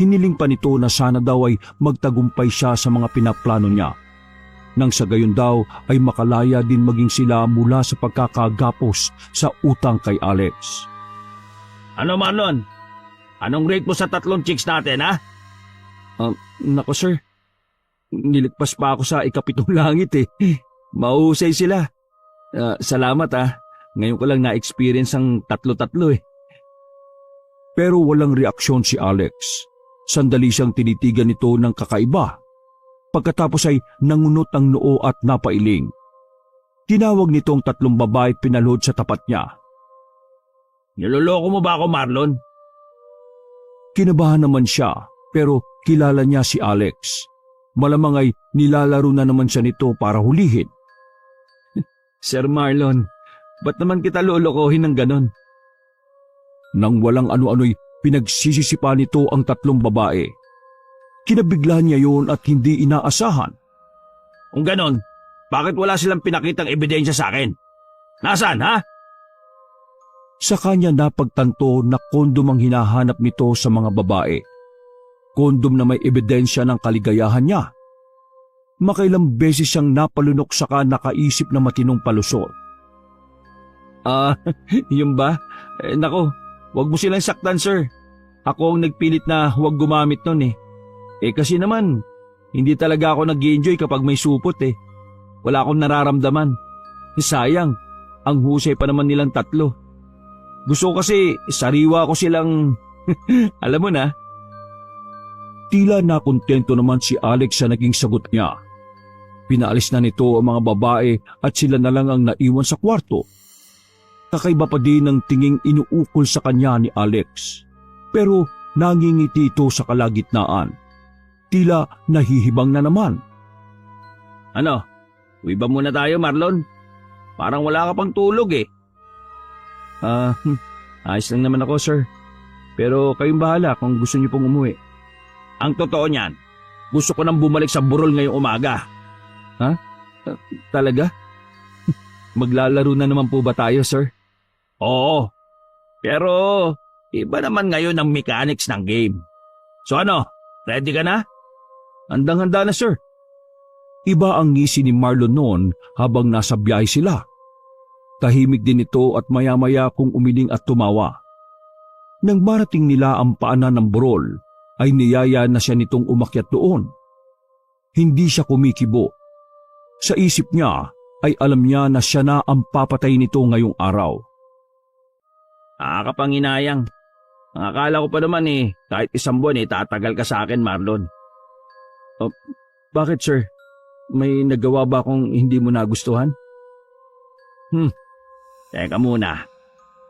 Hiniling pa nito na sana daw ay magtagumpay siya sa mga pinaplano niya. Nang sa gayon daw ay makalaya din maging sila mula sa pagkakagapos sa utang kay Alex. Ano Marlon? Anong rate mo sa 3 chicks natin, ha? Nako sir, niligpas pa ako sa ikapitong langit eh. Mahusay sila. Salamat Ngayon ko lang na-experience ang 3 eh. Pero walang reaksyon si Alex. Sandali siyang tinitigan nito ng kakaiba. Pagkatapos ay nangunot ang noo at napailing. Tinawag nitong 3 babae at pinalhod sa tapat niya. Niloloko mo ba ako, Marlon? Kinabahan naman siya pero kilala niya si Alex. Malamang ay nilalaro na naman siya nito para hulihin. Sir Marlon, ba't naman kita lolokohin ng ganon? Nang walang ano-ano'y pinagsisisipa nito ang 3 babae. Kinabigla niya yon at hindi inaasahan. Kung ganon, bakit wala silang pinakitang ebidensya sa akin? Nasaan, ha? Sa kanya napagtanto na kondom ang hinahanap nito sa mga babae. Kondom na may ebidensya ng kaligayahan niya. Makailang beses siyang napalunok saka nakaisip na matinong palusot. Yun ba? Nako, wag mo silang saktan, sir. Ako ang nagpilit na huwag gumamit nun eh. Kasi naman, hindi talaga ako nag-enjoy kapag may supot eh. Wala akong nararamdaman. Sayang, ang husay pa naman nilang 3. Gusto ko kasi sariwa ko silang, alam mo na. Tila nakontento naman si Alex sa naging sagot niya. Pinaalis na nito ang mga babae at sila na lang ang naiwan sa kwarto. Kakaiba pa din ang tinging inuukol sa kanya ni Alex. Pero nangingiti ito sa kalagitnaan. Tila nahihibang na naman. Ano? Uwi ba muna tayo, Marlon? Parang wala ka pang tulog eh. Ayos lang naman ako, sir. Pero kayong bahala kung gusto niyo pong umuwi. Ang totoo niyan, gusto ko nang bumalik sa burol ngayong umaga. Talaga? Maglalaro na naman po ba tayo, sir? Oo, pero iba naman ngayon ang mechanics ng game. So ano, ready ka na? Handang-handa na, sir. Iba ang ngisi ni Marlon noon habang nasa biyahe sila. Tahimik din ito at maya-maya kung umiling at tumawa. Nang marating nila ang paanan ng burol, ay niyaya na siya nitong umakyat doon. Hindi siya kumikibo. Sa isip niya ay alam niya na siya na ang papatay nito ngayong araw. Nakakapanginayang. Ang akala ko pa naman kahit 1 buwan tatagal ka sa akin, Marlon. Bakit, sir? May nagawa ba akong hindi mo nagustuhan? Teka muna.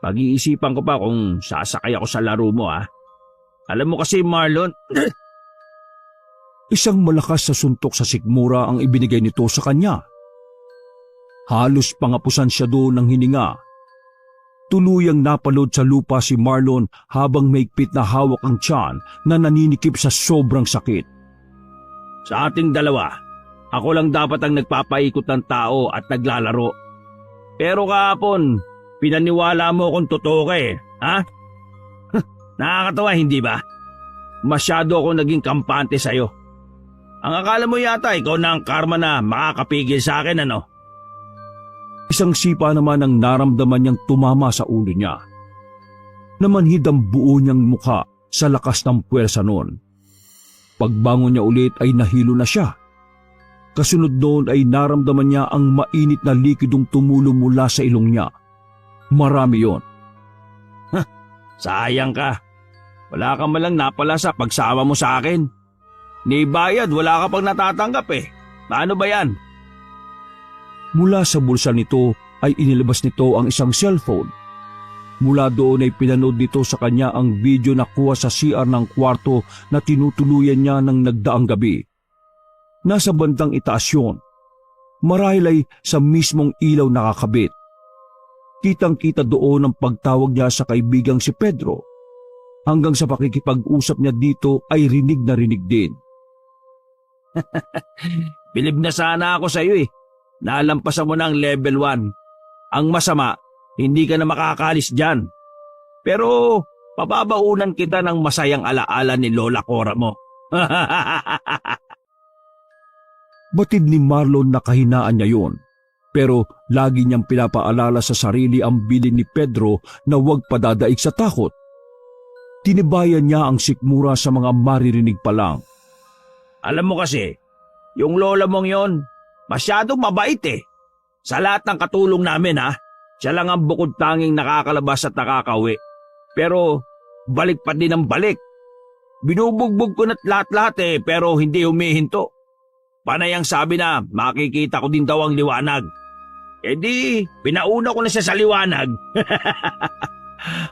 Pag-iisipan ko pa kung sasakay ako sa laro mo, ha? Alam mo kasi, Marlon... Isang malakas na suntok sa sikmura ang ibinigay nito sa kanya. Halos pangapusan siya doon ng hininga. Tuluyang napalod sa lupa si Marlon habang maigpit na hawak ang tiyan na naninikip sa sobrang sakit. Sa ating dalawa, ako lang dapat ang nagpapaikot ng tao at naglalaro. Pero kahapon, pinaniwala mo kung totoo ka ha? Nakakatawa, hindi ba? Masyado ako naging kampante sa'yo. Ang akala mo yata ikaw na ang karma na makakapigil sa akin, ano? Isang sipa naman ang naramdaman niyang tumama sa ulo niya. Namanhid ang buo niyang mukha sa lakas ng puwersa noon. Pagbangon niya ulit ay nahilo na siya. Kasunod noon ay naramdaman niya ang mainit na likidong tumulo mula sa ilong niya. Marami yon. Sayang ka. Wala ka malang napala sa pagsama mo sa akin. Ni bayad, wala ka pang natatanggap Paano ba yan? Mula sa bulsa nito ay inilabas nito ang isang cellphone. Mula doon ay pinanood nito sa kanya ang video na kuha sa CR ng kwarto na tinutuluyan niya ng nagdaang gabi. Nasa bandang itaas yun. Marahil ay sa mismong ilaw nakakabit. Kitang-kita doon ang pagtawag niya sa kaibigang si Pedro. Hanggang sa pakikipag-usap niya dito ay rinig na rinig din. Bilib na sana ako sa iyo Nalampasan mo na ang level 1. Ang masama, hindi ka na makakalis dyan. Pero papabaunan kita ng masayang alaala ni Lola Cora mo. Batid ni Marlon na kahinaan niya yon. Pero lagi niyang pinapaalala sa sarili ang bilin ni Pedro na huwag padadaig sa takot. Tinibayan niya ang sikmura sa mga maririnig pa lang. Alam mo kasi, yung lola mong yon, masyadong mabait eh. Sa lahat ng katulong namin siya lang ang bukod tanging nakakalabas at nakakauwi. Pero balik pa din ang balik. Binubugbog ko na't lahat-lahat pero hindi humihinto. Panay ang sabi na makikita ko din daw ang liwanag. E di, pinauna ko na siya sa liwanag.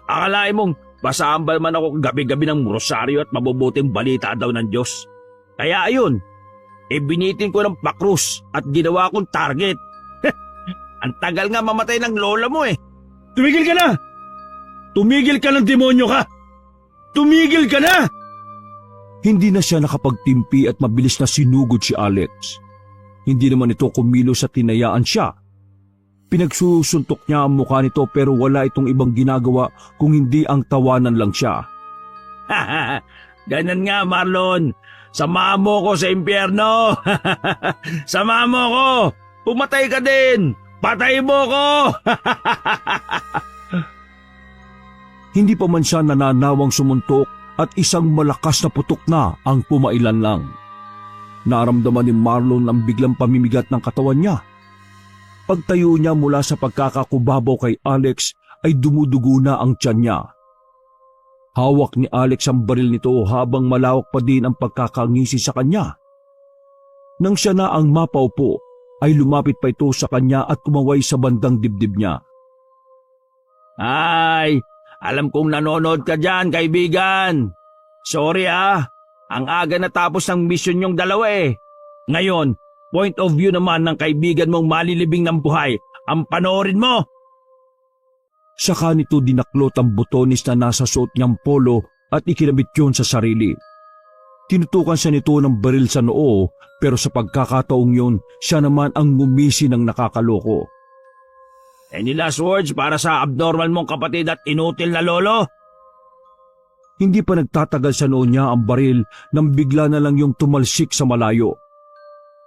Akalain mong basaan ba man ako gabi-gabi ng rosaryo at mabubuting balita daw ng Diyos. Kaya ayun, binitin ko ng pakrus at ginawa kong target. Ang tagal nga mamatay ng lola mo eh. Tumigil ka na! Tumigil ka ng demonyo ka! Tumigil ka na! Hindi na siya nakapagtimpi at mabilis na sinugod si Alex. Hindi naman ito kumilos at tinayaan siya. Pinagsusuntok niya ang mukha nito pero wala itong ibang ginagawa kung hindi ang tawanan lang siya. Ganun nga Marlon, samahan mo ko sa impyerno. Samahan mo ko, pumatay ka din, patay mo ko. Hindi pa man siya nananawang sumuntok at isang malakas na putok na ang pumailan lang. Naramdaman ni Marlon ang biglang pamimigat ng katawan niya. Pagtayo niya mula sa pagkakakubabaw kay Alex ay dumudugo na ang tiyan niya. Hawak ni Alex ang baril nito habang malawak pa din ang pagkakangisi sa kanya. Nang siya na ang mapaupo, ay lumapit pa ito sa kanya at kumaway sa bandang dibdib niya. Ay, alam kong nanonood ka dyan, kaibigan. Sorry ang aga natapos ng misyon yung dalawa eh. Ngayon, point of view naman ng kaibigan mong malilibing ng buhay, ang panoorin mo. Saka nito dinaklot ang butonis na nasa suot niyang polo at ikinabit yun sa sarili. Tinutukan siya nito ng baril sa noo pero sa pagkakataong yun, siya naman ang ngumisi ng nakakaloko. Any last words para sa abnormal mong kapatid at inutil na lolo? Hindi pa nagtatagal sa noo niya ang baril nang bigla na lang yung tumalsik sa malayo.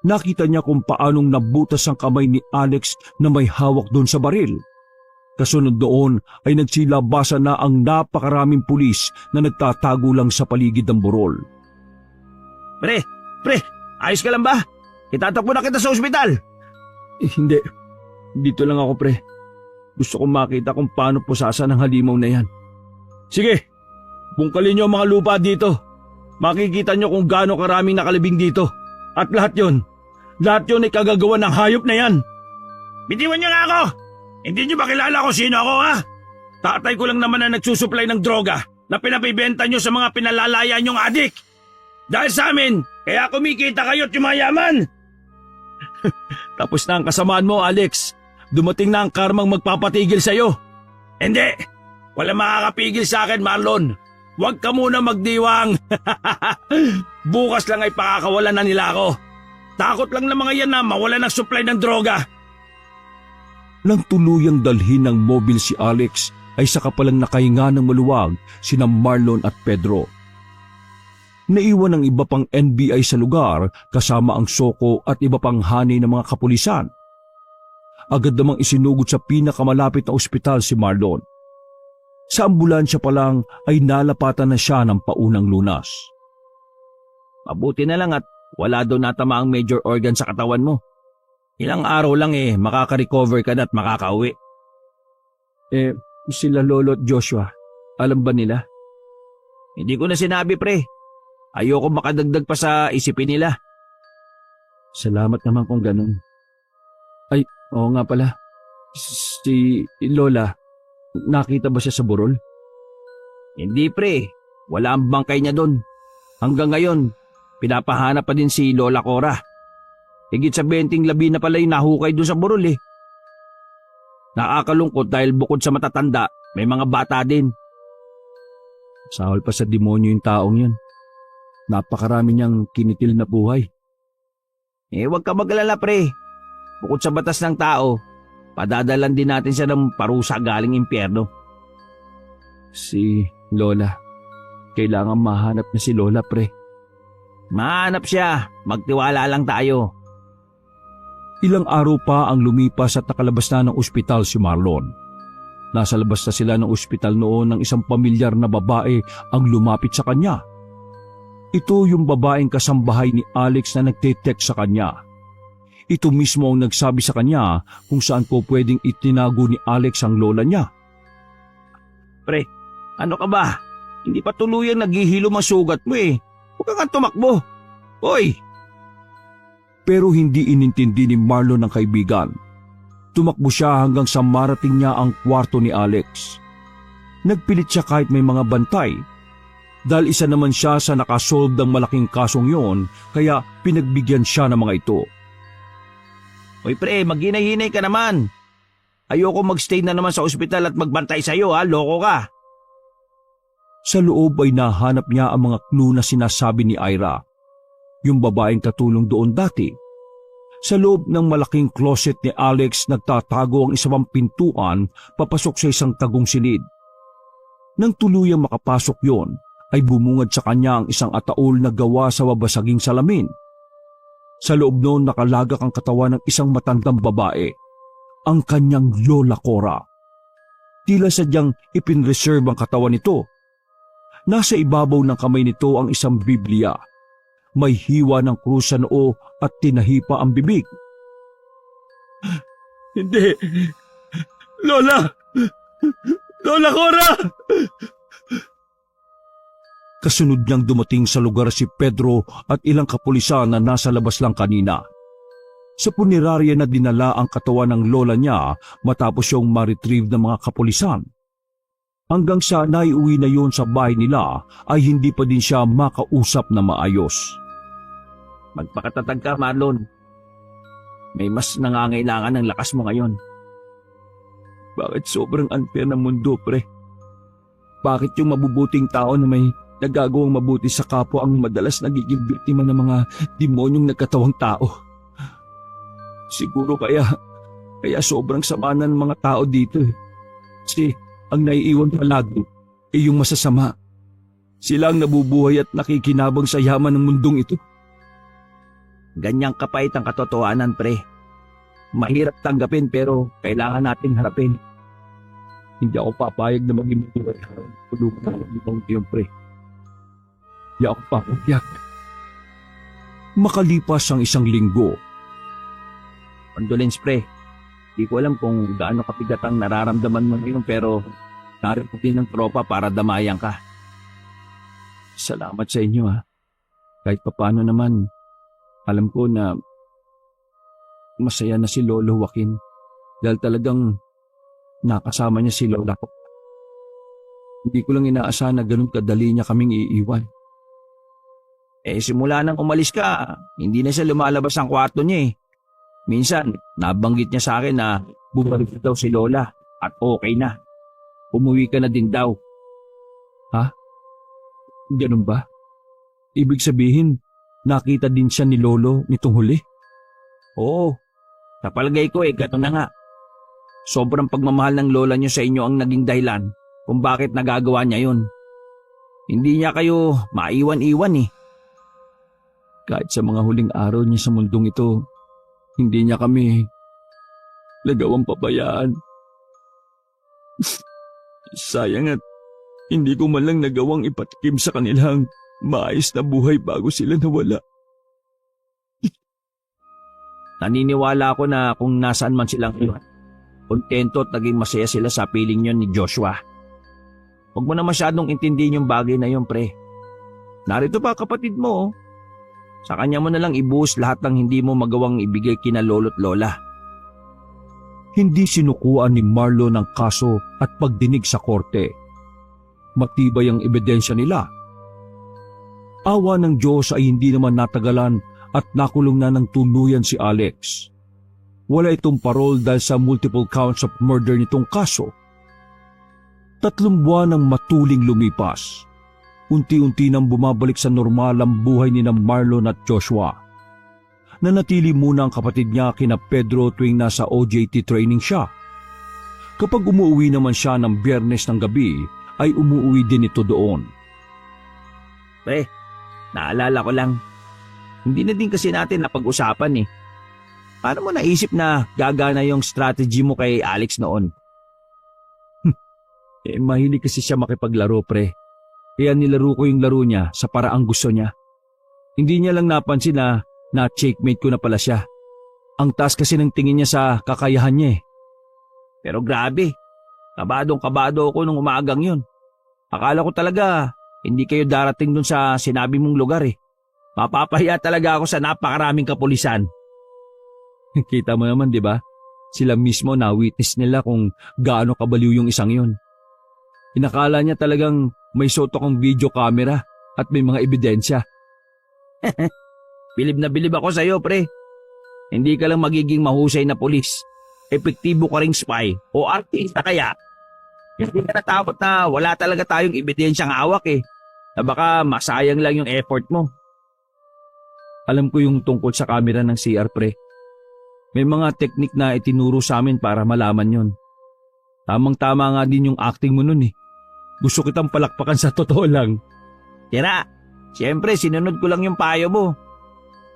Nakita niya kung paanong nabutas ang kamay ni Alex na may hawak doon sa baril. Kasunod doon ay nagsilabasan na ang napakaraming pulis na nagtatago lang sa paligid ng burol. Pre, ayos ka lang ba? Itatakbo na kita sa ospital. Hindi, dito lang ako pre. Gusto kong makita kung paano pusasan ang halimaw na yan. Sige, bungkalin niyo ang mga lupa dito. Makikita niyo kung gaano karaming nakalibing dito. At lahat yun ay kagagawa ng hayop na yan. Bitiwan niyo nga ako! Hindi niyo ba kilala kung sino ako Tatay ko lang naman na nagsusupply ng droga na pinapibenta niyo sa mga pinalalaya niyong adik. Dahil sa amin, kaya kumikita kayo't yumayaman. Tapos na ang kasamaan mo, Alex. Dumating na ang karmang magpapatigil sa'yo. Hindi, wala makakapigil sa akin, Marlon. Huwag ka muna magdiwang. Bukas lang ay pakakawalan na nila ako. Takot lang ng mga yan na mawala ng supply ng droga. Nang tuluyang dalhin ng mobil si Alex, ay saka palang nakahinga ng maluwag sina Marlon at Pedro. Naiwan ang iba pang NBI sa lugar kasama ang soko at iba pang hanay ng mga kapulisan. Agad namang isinugod sa pinakamalapit na ospital si Marlon. Sa ambulansya pa lang ay nalapatan na siya ng paunang lunas. Mabuti na lang at wala daw natama ang major organ sa katawan mo. Ilang araw lang makaka-recover ka na at makakauwi. Sila Lolo at Joshua, alam ba nila? Hindi ko na sinabi pre. Ayoko makadagdag pa sa isipin nila. Salamat naman kung ganun. Ay, oo nga pala. Si Lola, nakita ba siya sa burol? Hindi pre, wala ang bangkay niya doon. Hanggang ngayon, pinapahanap pa din si Lola Cora. Higit sa 20 labi na pala yung nahukay doon sa burol Nakakalungkot dahil bukod sa matatanda, may mga bata din. Sahol pa sa demonyo yung taong yun. Napakarami niyang kinitil na buhay. Huwag ka mag-alala pre. bukod sa batas ng tao, padadalan din natin siya ng parusa galing impyerno. Si Lola, kailangan mahanap na si Lola, pre. Mahanap siya, magtiwala lang tayo. Ilang araw pa ang lumipas at nakalabas na ng ospital si Marlon. Nasa labas na sila ng ospital noon ng isang pamilyar na babae ang lumapit sa kanya. Ito yung babaeng kasambahay ni Alex na nagte-text sa kanya. Ito mismo ang nagsabi sa kanya kung saan po pwedeng itinago ni Alex ang lola niya. Pre, ano ka ba? Hindi pa tuluyang naghihilo ang sugat mo eh. Huwag kang tumakbo. Hoy! Pero hindi inintindi ni Marlon ang kaibigan. Tumakbo siya hanggang sa marating niya ang kwarto ni Alex. Nagpilit siya kahit may mga bantay. Dahil isa naman siya sa nakasolve ng malaking kasong yon, kaya pinagbigyan siya ng mga ito. Hoy pre, maghinay-hinay ka naman. Ayoko magstay na naman sa ospital at magbantay sa'yo ha, loko ka. Sa loob ay nahanap niya ang mga clue na sinasabi ni Ira, yung babaeng katulong doon dati. Sa loob ng malaking closet ni Alex nagtatago ang isang pintuan papasok sa isang tagong silid. Nang tuluyang makapasok yon, ay bumungad sa kanya ang isang ataol na gawa sa babasaging salamin. Sa loob noon nakalagak ang katawan ng isang matandang babae, ang kanyang Lola Cora. Tila sadyang ipinreserve ang katawan nito. Nasa ibabaw ng kamay nito ang isang Biblia. May hiwa ng krus sa noo at tinahipa ang bibig. Hindi. Lola! Lola Cora! Kasunod niyang dumating sa lugar si Pedro at ilang kapulisan na nasa labas lang kanina. Sa punerarya na dinala ang katawan ng lola niya matapos yung ma-retrieve ng mga kapulisan. Hanggang sa naiuwi na yun sa bahay nila ay hindi pa din siya makausap na maayos. Magpakatatag ka, Marlon. May mas nangangailangan ng lakas mo ngayon. Bakit sobrang unfair ng mundo, pre? Bakit yung mabubuting tao na may nagagawang mabuti sa kapwa ang madalas nagiging biktima ng mga demonyong nagkatawang tao? Siguro kaya sobrang sama na ng mga tao dito. Kasi ang naiiwan palagi ay yung masasama. Sila ang nabubuhay at nakikinabang sa yaman ng mundong ito. Ganyang kapait ang katotohanan, pre. Mahirap tanggapin pero kailangan nating harapin. Hindi ako papayag na maging buhay. Pulutan ang iyong pre. Hindi ako papayag. Makalipas ang isang linggo. Condolence, pre. Di ko alam kung gaano kapigat ang nararamdaman mo ngayon pero narito din ng tropa para damayan ka. Salamat sa inyo ha. Kahit papano naman, alam ko na masaya na si Lolo Joaquin dahil talagang nakasama niya si Lola ko. Hindi ko lang inaasahan na ganun kadali niya kaming iiwan. Simula nang umalis ka, hindi na siya lumalabas ang kwarto niya eh. Minsan, nabanggit niya sa akin na bumalik daw si Lola at okay na. Umuwi ka na din daw. Ha? Ganun ba? Ibig sabihin, nakita din siya ni Lolo nitong huli? Oo, sa palagay ko gato na nga. Sobrang pagmamahal ng lola niyo sa inyo ang naging dahilan kung bakit nagagawa niya yun. Hindi niya kayo maiwan-iwan eh. Kahit sa mga huling araw niya sa mundong ito, hindi niya kami nagawang pabayaan. Sayang at hindi ko man lang nagawang ipatikim sa kanilang maayos na buhay bago sila nawala. Naniniwala ako na kung nasaan man silang iwan, kontento at naging masaya sila sa piling yun ni Joshua. Huwag mo na masyadong intindihin yung bagay na yun, pre. Narito pa kapatid mo. Sa kanya mo na lang ibuhos lahat ng hindi mo magawang ibigay kina lolo't lola. Hindi sinukuan ni Marlon ang kaso at pagdinig sa korte. Matibay ang ebidensya nila. Awa ng Diyos ay hindi naman natagalan at nakulong na ng tuluyan si Alex. Wala itong parol dahil sa multiple counts of murder nitong kaso. 3 buwan ang matuling lumipas. Unti-unti nang bumabalik sa normal ang buhay ni Marlon at Joshua. nanatili muna ang kapatid niya kina Pedro tuwing nasa OJT training siya. Kapag umuwi naman siya ng Biyernes ng gabi, ay umuwi din ito doon. Pre, naalala ko lang. Hindi na din kasi natin napag-usapan eh. Paano mo naisip na gagana yung strategy mo kay Alex noon? Mahilig kasi siya makipaglaro, pre. Kaya nilaro ko yung laro niya sa paraang gusto niya. Hindi niya lang napansin na checkmate ko na pala siya. Ang taas kasi ng tingin niya sa kakayahan niya eh. Pero grabe, kabadong-kabado ako nung umagang yun. Akala ko talaga hindi kayo darating dun sa sinabi mong lugar eh. Mapapahiya talaga ako sa napakaraming kapulisan. Kita mo naman, di ba? Sila mismo na-witness nila kung gaano kabaliw yung isang yun. Inakala niya talagang may soto kong video camera at may mga ebidensya. Bilib na bilib ako sa'yo, pre. Hindi ka lang magiging mahusay na pulis. Epektibo ka ring spy o artista kaya. Hindi ka natakot na wala talaga tayong ebidensyang hawak eh. Na baka masayang lang yung effort mo. Alam ko yung tungkol sa camera ng CR, pre. May mga teknik na itinuro sa amin para malaman yon. Tamang-tama nga din yung acting mo nun eh. Gusto kitang palakpakan sa totoo lang. Tira, siyempre sinunod ko lang yung payo mo.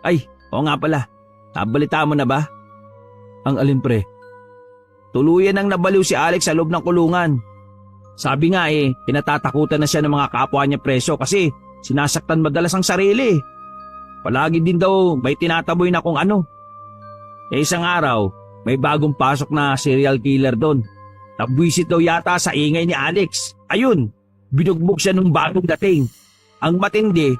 Ay, oo nga pala. Nabalita mo na ba? Ang alin, pre? Tuluyan ang nabaliw si Alex sa loob ng kulungan. Sabi nga eh, pinatatakutan na siya ng mga kapwa niya preso kasi sinasaktan madalas ang sarili. Palagi din daw may tinataboy na kung ano. Isang araw, may bagong pasok na serial killer doon. Nabwisit daw yata sa ingay ni Alex. Ayun, binugbog siya nung bagong dating. Ang matindi,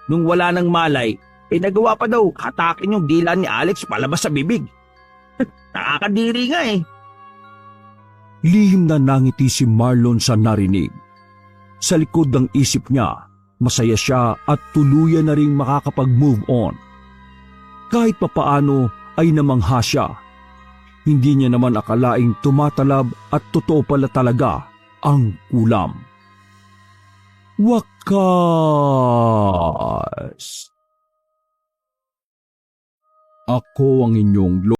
nung wala nang malay, nagawa pa daw hatakin yung dila ni Alex palabas sa bibig. Nakakadiri nga eh. Lihim na nangiti si Marlon sa narinig. Sa likod ng isip niya, masaya siya at tuluyan na ring makakapag-move on. Kahit papaano ay namangha siya. Hindi niya naman akalaing tumatalab at totoo pala talaga ang kulam. Wakas! Ako ang inyong